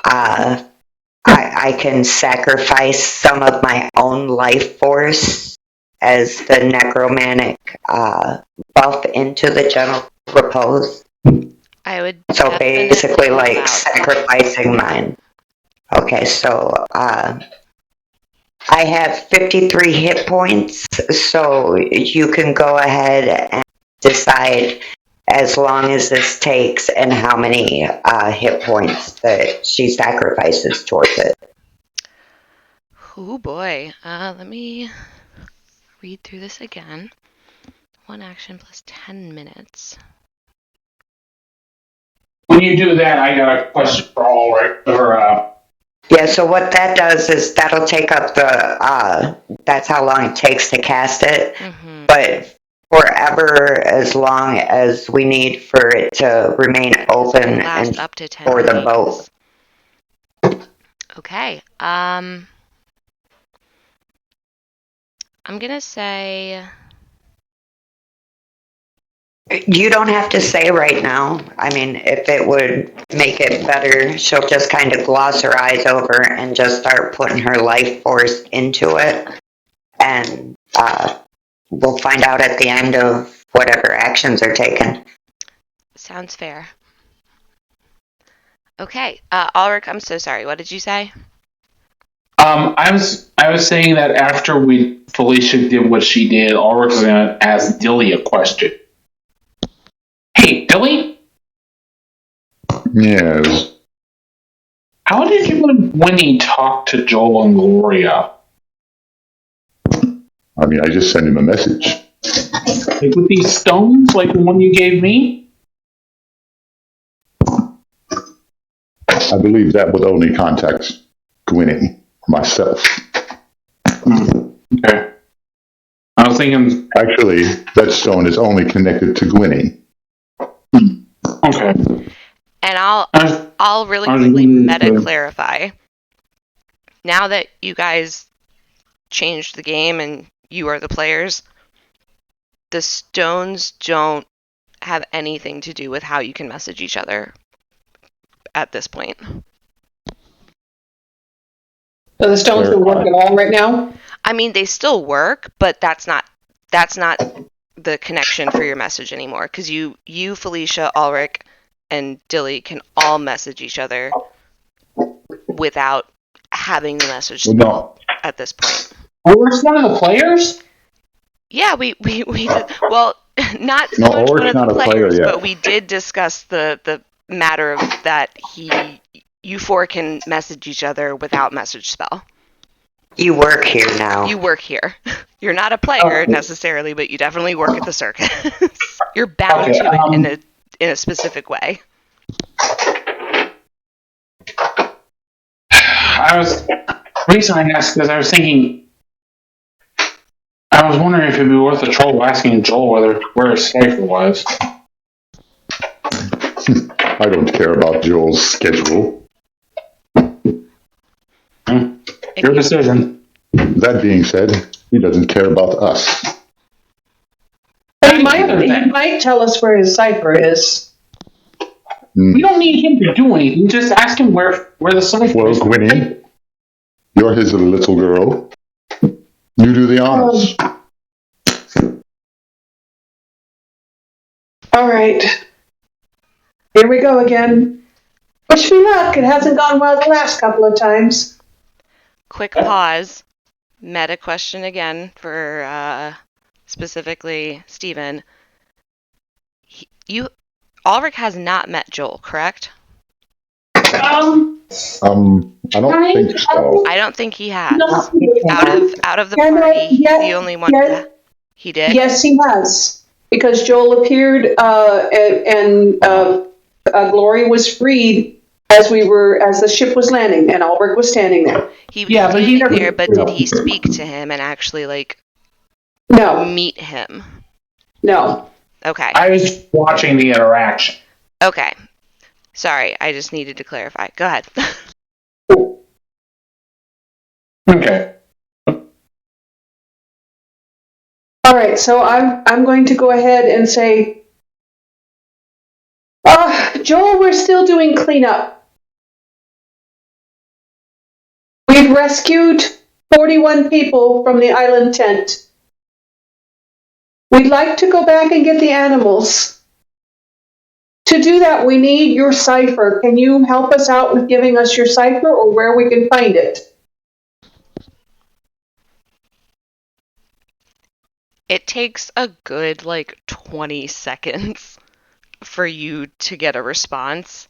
I can sacrifice some of my own life force as the necromantic buff into the gentle repose. I would. So basically, definitely like allow that. sacrificing mine. Okay, so I have 53 hit points, so you can go ahead and decide as long as this takes and how many hit points that she sacrifices towards it. Oh boy. Let me read through this again. 1 action plus 10 minutes. When you do that, I got a question for Ulrich. Yeah, so what that does is that'll take up the, that's how long it takes to cast it. Mm-hmm. But forever, as long as we need for it to remain open Last and up to 10 for the days. boat. Okay. I'm gonna say. You don't have to say right now. I mean, if it would make it better, she'll just kind of gloss her eyes over and just start putting her life force into it. And we'll find out at the end of whatever actions are taken. Sounds fair. Okay. Ulrich, I'm so sorry. What did you say? I was saying that after Felicia did what she did, Ulrich was going to ask Dilly a question. Hey, Dilly, Yes. how did you and Winnie talk to Joel and Gloria? I mean, I just sent him a message. Like with these stones, like the one you gave me? I believe that would only contact Gwynny, myself. Okay. I was thinking, Actually, that stone is only connected to Gwynny. okay. And I I'll really I was quickly thinking meta the- clarify. Now that you guys changed the game and you are the players, the stones don't have anything to do with how you can message each other at this point. So the stones don't work at all right now? I mean, they still work, but that's not the connection for your message anymore. Because you, Felicia, Ulrich, and Dilly can all message each other without having the message Well, no. at this point. Ulrich's one of the players? Yeah, we did. Well, not so No, much one Ulrich's of the not a player players, yet. but we did discuss the matter of that you four can message each other without message spell. You work here now. You work here. You're not a player necessarily, but you definitely work at the circus. You're bound Okay, to it in a specific way. Recently I asked because I was thinking, I was wondering if it'd be worth a troll asking Joel where his cipher was. I don't care about Joel's schedule. Your decision. That being said, he doesn't care about us. He might tell us where his cipher is. We don't need him to do anything. Just ask him where the cipher Well, is. Gwynny, you're his little girl. You do the honors. All right. Here we go again. Wish me luck. It hasn't gone well the last couple of times. Quick pause. Meta question again for specifically Steven. Ulrich has not met Joel, correct? I don't think so. I don't think he has. No. Out of the party, he's the only one. He did? Yes, he has. Because Joel appeared and Glory was freed as the ship was landing and Ulrich was standing there. He was standing there, but did he speak to him and actually meet him? No. Okay. I was watching the interaction. Okay. Sorry, I just needed to clarify. Go ahead. Okay. All right, so I'm going to go ahead and say, Joel, we're still doing cleanup. We've rescued 41 people from the island tent. We'd like to go back and get the animals. To do that, we need your cipher. Can you help us out with giving us your cipher or where we can find it? It takes a good 20 seconds for you to get a response.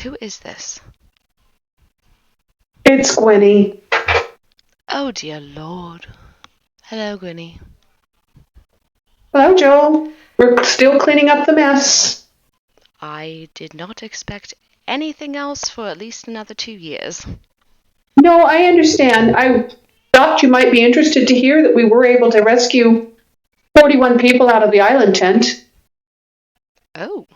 Who is this? It's Gwenny. Oh dear Lord. Hello, Gwenny. Hello, Joel. We're still cleaning up the mess. I did not expect anything else for at least another 2 years. No, I understand. I thought you might be interested to hear that we were able to rescue 41 people out of the island tent. Oh.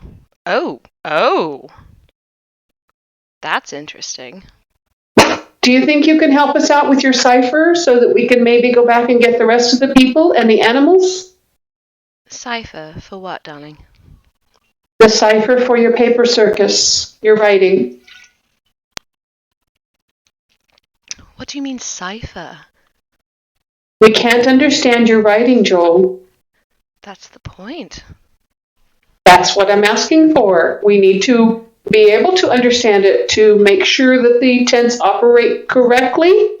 That's interesting. Do you think you can help us out with your cipher so that we can maybe go back and get the rest of the people and the animals? Cipher for what, darling? The cipher for your paper circus, your writing. What do you mean cipher? We can't understand your writing, Joel. That's the point. That's what I'm asking for. We need to be able to understand it to make sure that the tents operate correctly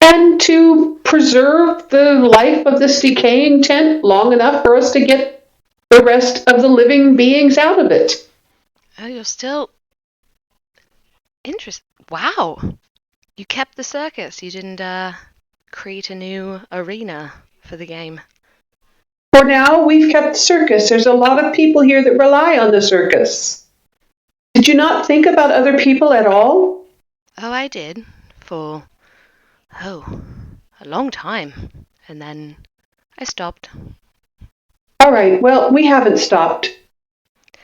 and to preserve the life of this decaying tent long enough for us to get the rest of the living beings out of it. Oh, you're still interested. Wow. You kept the circus. You didn't create a new arena for the game. For now, we've kept the circus. There's a lot of people here that rely on the circus. Did you not think about other people at all? Oh, I did. For, a long time. And then I stopped. All right, well, we haven't stopped.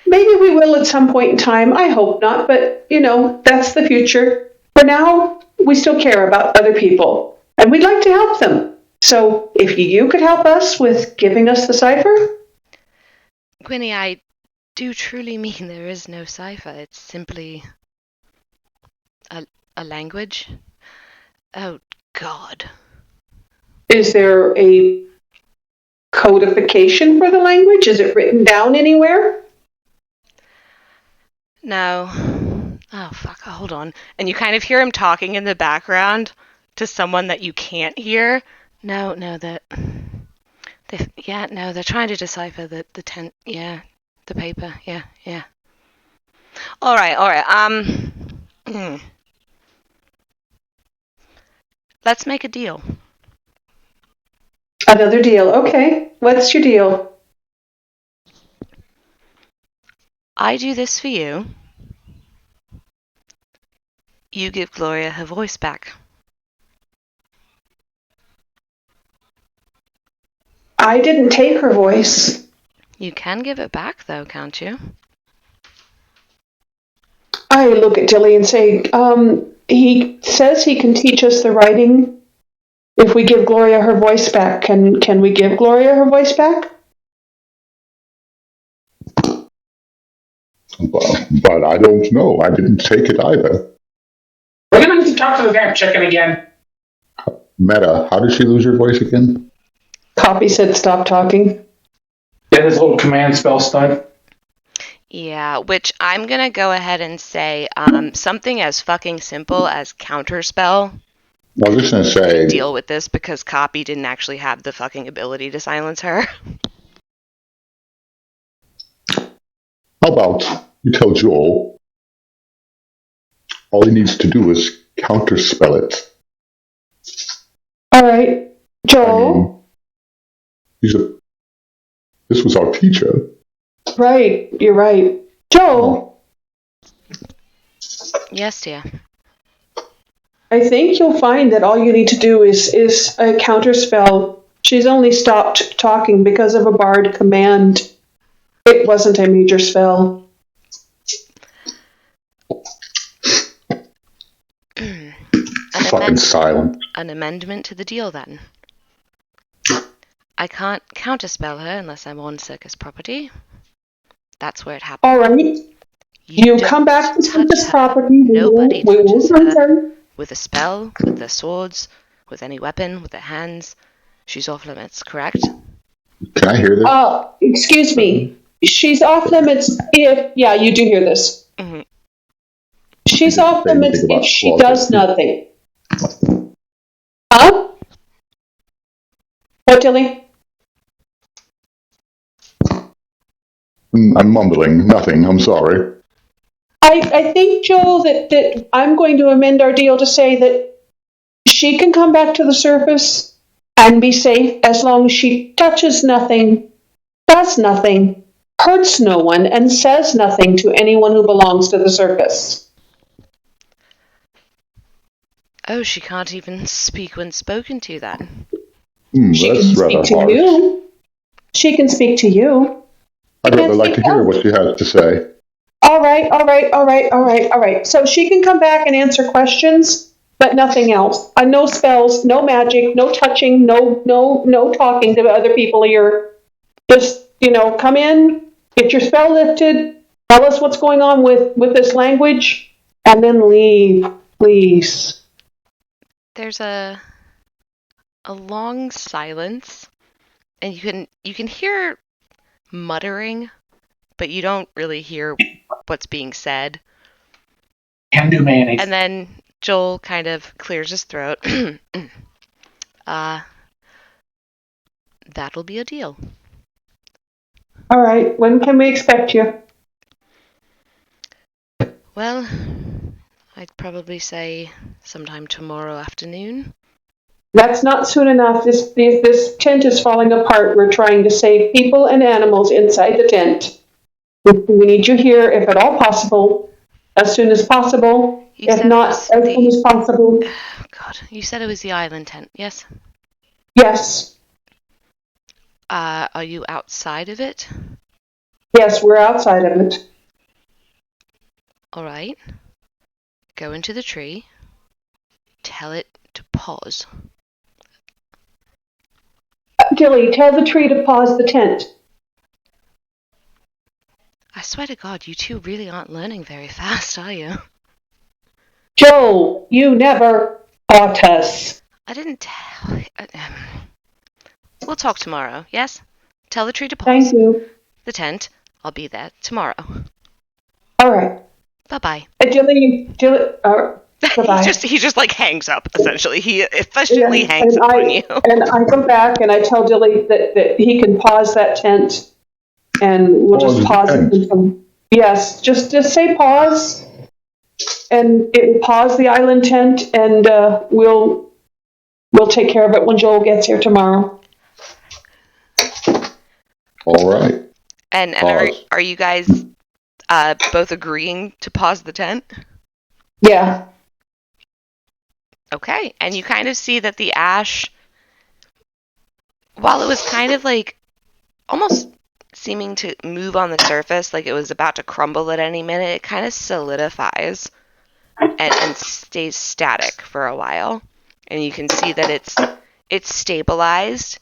Maybe we will at some point in time. I hope not, but, that's the future. For now, we still care about other people, and we'd like to help them. So if you could help us with giving us the cipher? Gwenny, I do truly mean there is no cipher. It's simply a language. Oh, God. Is there a codification for the language? Is it written down anywhere? No. Oh, fuck, hold on. And you kind of hear him talking in the background to someone that you can't hear. No, they're trying to decipher the tent, the paper, yeah. All right, let's make a deal. Another deal. Okay, what's your deal? I do this for you, you give Gloria her voice back. I didn't take her voice. You can give it back, though, can't you? I look at Dilly and say, he says he can teach us the writing if we give Gloria her voice back. Can we give Gloria her voice back? But I don't know. I didn't take it either. We're gonna need to talk to the damn chicken again. Meta, how did she lose her voice again? Copy said stop talking. Get his little command spell stuff. Yeah, which I'm gonna go ahead and say something as fucking simple as counterspell. I was just going to say, Deal with this because Copy didn't actually have the fucking ability to silence her. how about you tell Joel all he needs to do is counterspell it. All right, I Joel. mean, this was our teacher. Right, you're right. Joel, Yes, dear. I think you'll find that all you need to do is a counterspell. She's only stopped talking because of a bard command. It wasn't a major spell. Fucking silent. An amendment to the deal, then. I can't counterspell her unless I'm on Circus property. That's where it happens. All right. You come back to Circus property. Nobody we touches won't her. return. With a spell, with their swords, with any weapon, with their hands. She's off limits, correct? Can I hear this? Excuse me. She's off limits if, yeah, you do hear this. Mm-hmm. She's off limits anything about if she laws does that- nothing. Huh? What, Dilly? I'm mumbling. Nothing. I'm sorry. I think, Joel, that I'm going to amend our deal to say that she can come back to the surface and be safe as long as she touches nothing, does nothing, hurts no one, and says nothing to anyone who belongs to the circus. Oh, she can't even speak when spoken to, then. She That's can rather speak to harsh. you. She can speak to you. I'd rather like to hear what she has to say. All right. So she can come back and answer questions, but nothing else. No spells, no magic, no touching, no talking to other people here. Just, come in, get your spell lifted, tell us what's going on with this language, and then leave, please. There's a long silence, and you can hear muttering, but you don't really hear what's being said. Can do mayonnaise. And then Joel kind of clears his throat. That'll be a deal. All right, when can we expect you? Well, I'd probably say sometime tomorrow afternoon. That's not soon enough. This tent is falling apart. We're trying to save people and animals inside the tent. We need you here, if at all possible, as soon as possible. If not, as soon as possible. Oh, God, you said it was the island tent, yes? Yes. Are you outside of it? Yes, we're outside of it. All right. Go into the tree. Tell it to pause. Dilly, tell the tree to pause the tent. I swear to God, you two really aren't learning very fast, are you? Joel, you never taught us. I didn't tell. We'll talk tomorrow, yes? Tell the tree to pause. Thank you. The tent. I'll be there tomorrow. All right. Bye-bye. Dilly, bye-bye. he just like hangs up, essentially. He efficiently Yes, hangs and up on you. And I come back and I tell Dilly that he can pause that tent, and we'll just pause it. Yes, just say pause, and it will pause the island tent, and we'll take care of it when Joel gets here tomorrow. All right. And Pause. are you guys both agreeing to pause the tent. Yeah. Okay, and you kind of see that the ash, while it was kind of like almost seeming to move on the surface, like it was about to crumble at any minute, it kind of solidifies and stays static for a while. And you can see that it's stabilized.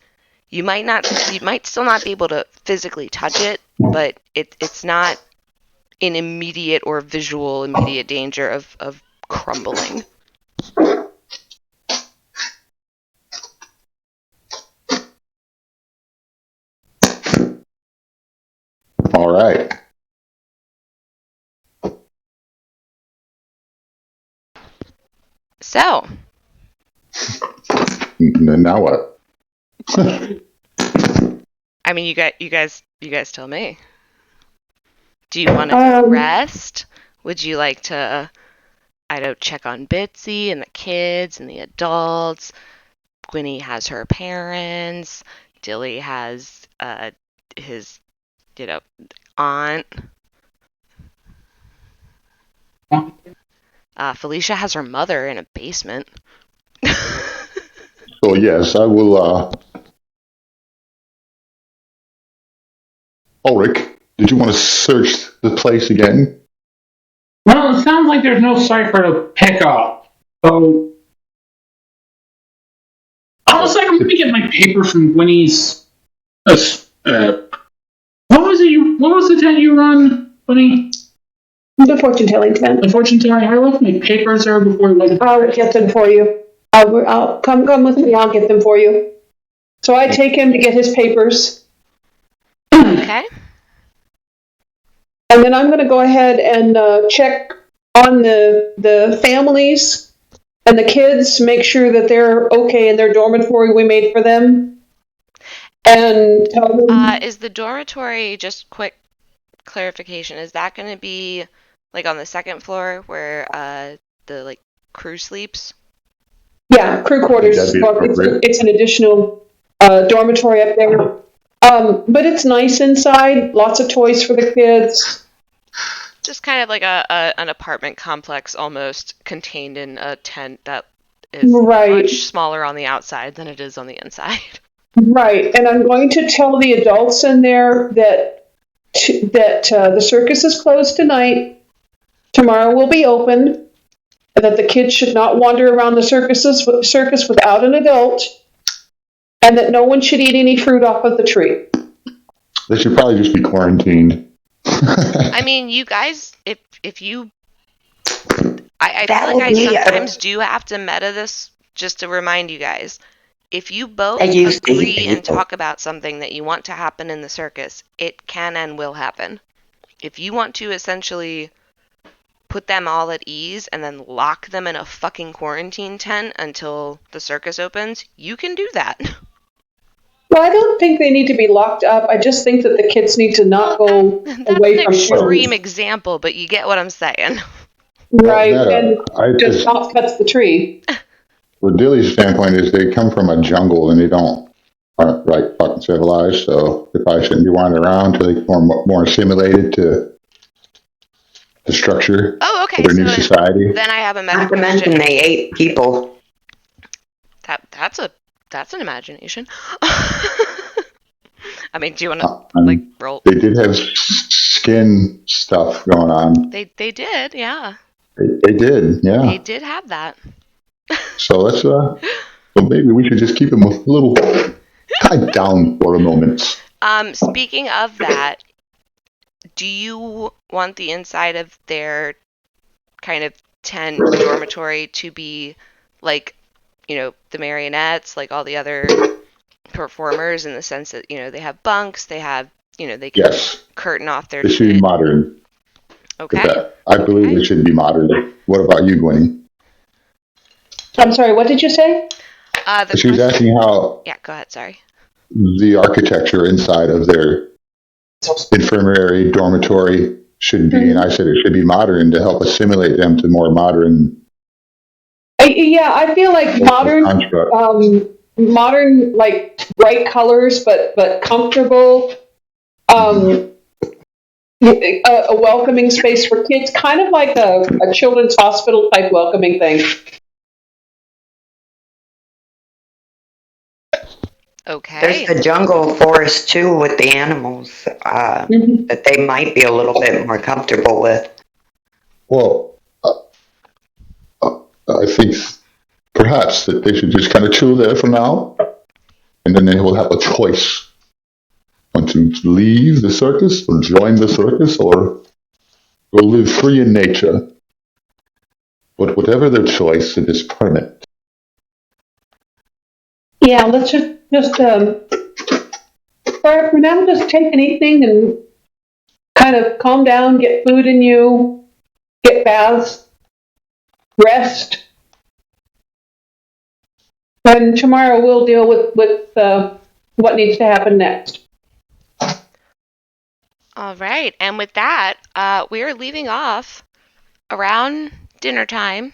You might still not be able to physically touch it, but it's not in immediate or visual immediate danger of crumbling. All right. So, Now what? I mean, you guys tell me. Do you want to rest? Would you like to, I don't check on Bitsy and the kids and the adults? Gwynny has her parents. Dilly has his, aunt. Felicia has her mother in a basement. So yes, I will. Ulrich, did you want to search the place again? Well, it sounds like there's no cipher to pick up. So, I was like, I'm gonna get my paper from Winnie's. What was it? What was the tent you run, Winnie? The fortune telling tent. The fortune telling. I left my papers there before we went. I'll get them for you. I'll come with me. I'll get them for you. So I take him to get his papers. Okay. And then I'm going to go ahead and check on the families and the kids, make sure that they're okay in their dormitory we made for them. And tell them. Is the dormitory, just quick clarification, is that going to be like on the second floor where the crew sleeps? Yeah, crew quarters. It's an additional dormitory up there. But it's nice inside. Lots of toys for the kids. Just kind of like an apartment complex, almost contained in a tent that is much smaller on the outside than it is on the inside. Right, and I'm going to tell the adults in there that the circus is closed tonight. Tomorrow will be open. That the kids should not wander around the circus without an adult, and that no one should eat any fruit off of the tree. They should probably just be quarantined. I mean, you guys, if you, I feel like I sometimes do have to meta this just to remind you guys. If you both agree and talk about something that you want to happen in the circus, it can and will happen. If you want to essentially put them all at ease and then lock them in a fucking quarantine tent until the circus opens, you can do that. Well, I don't think they need to be locked up. I just think that the kids need to not go away from That's an extreme example, but you get what I'm saying. Right, and just not cut the tree. Well, Dilly's standpoint is they come from a jungle and aren't like fucking civilized, so they probably shouldn't be wandering around until they become more assimilated to the structure of their new society. Then I have a Not to mention they ate people. That's an imagination. I mean, do you want to roll? They did have skin stuff going on. They did, yeah. They did, yeah. They did have that. So let's so maybe we should just keep them a little tied down for a moment. Speaking of that, do you want the inside of their kind of tent dormitory to be like, the marionettes, like all the other performers, in the sense that, they have bunks, they have, they can curtain off their... They should be modern. Okay. I believe it should be modern. What about you, Gwenny? I'm sorry, what did you say? She was asking how... Yeah, go ahead, sorry. The architecture inside of their infirmary dormitory should be, and I said it should be modern to help assimilate them to more modern... Yeah, I feel like modern, like bright colors, but comfortable. a welcoming space for kids, kind of like a children's hospital type welcoming thing. Okay. There's the jungle forest too with the animals that they might be a little bit more comfortable with. Well, I think perhaps that they should just kind of chill there for now, and then they will have a choice: want to leave the circus, or join the circus, or go live free in nature. But whatever their choice, it is permanent. Yeah, let's just for now, just take an evening and kind of calm down, get food in you, get baths, rest, and tomorrow we'll deal with what needs to happen next. All right. And with that, we are leaving off around dinner time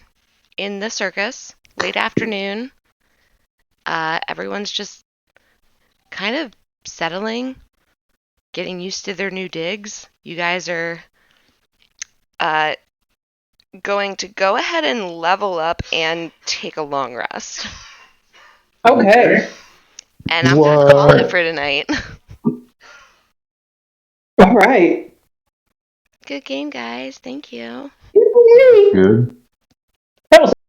in the circus, late afternoon. Everyone's just kind of settling, getting used to their new digs. You guys are going to go ahead and level up and take a long rest. Okay. And I'm going to call it for tonight. All right. Good game, guys. Thank you. Good.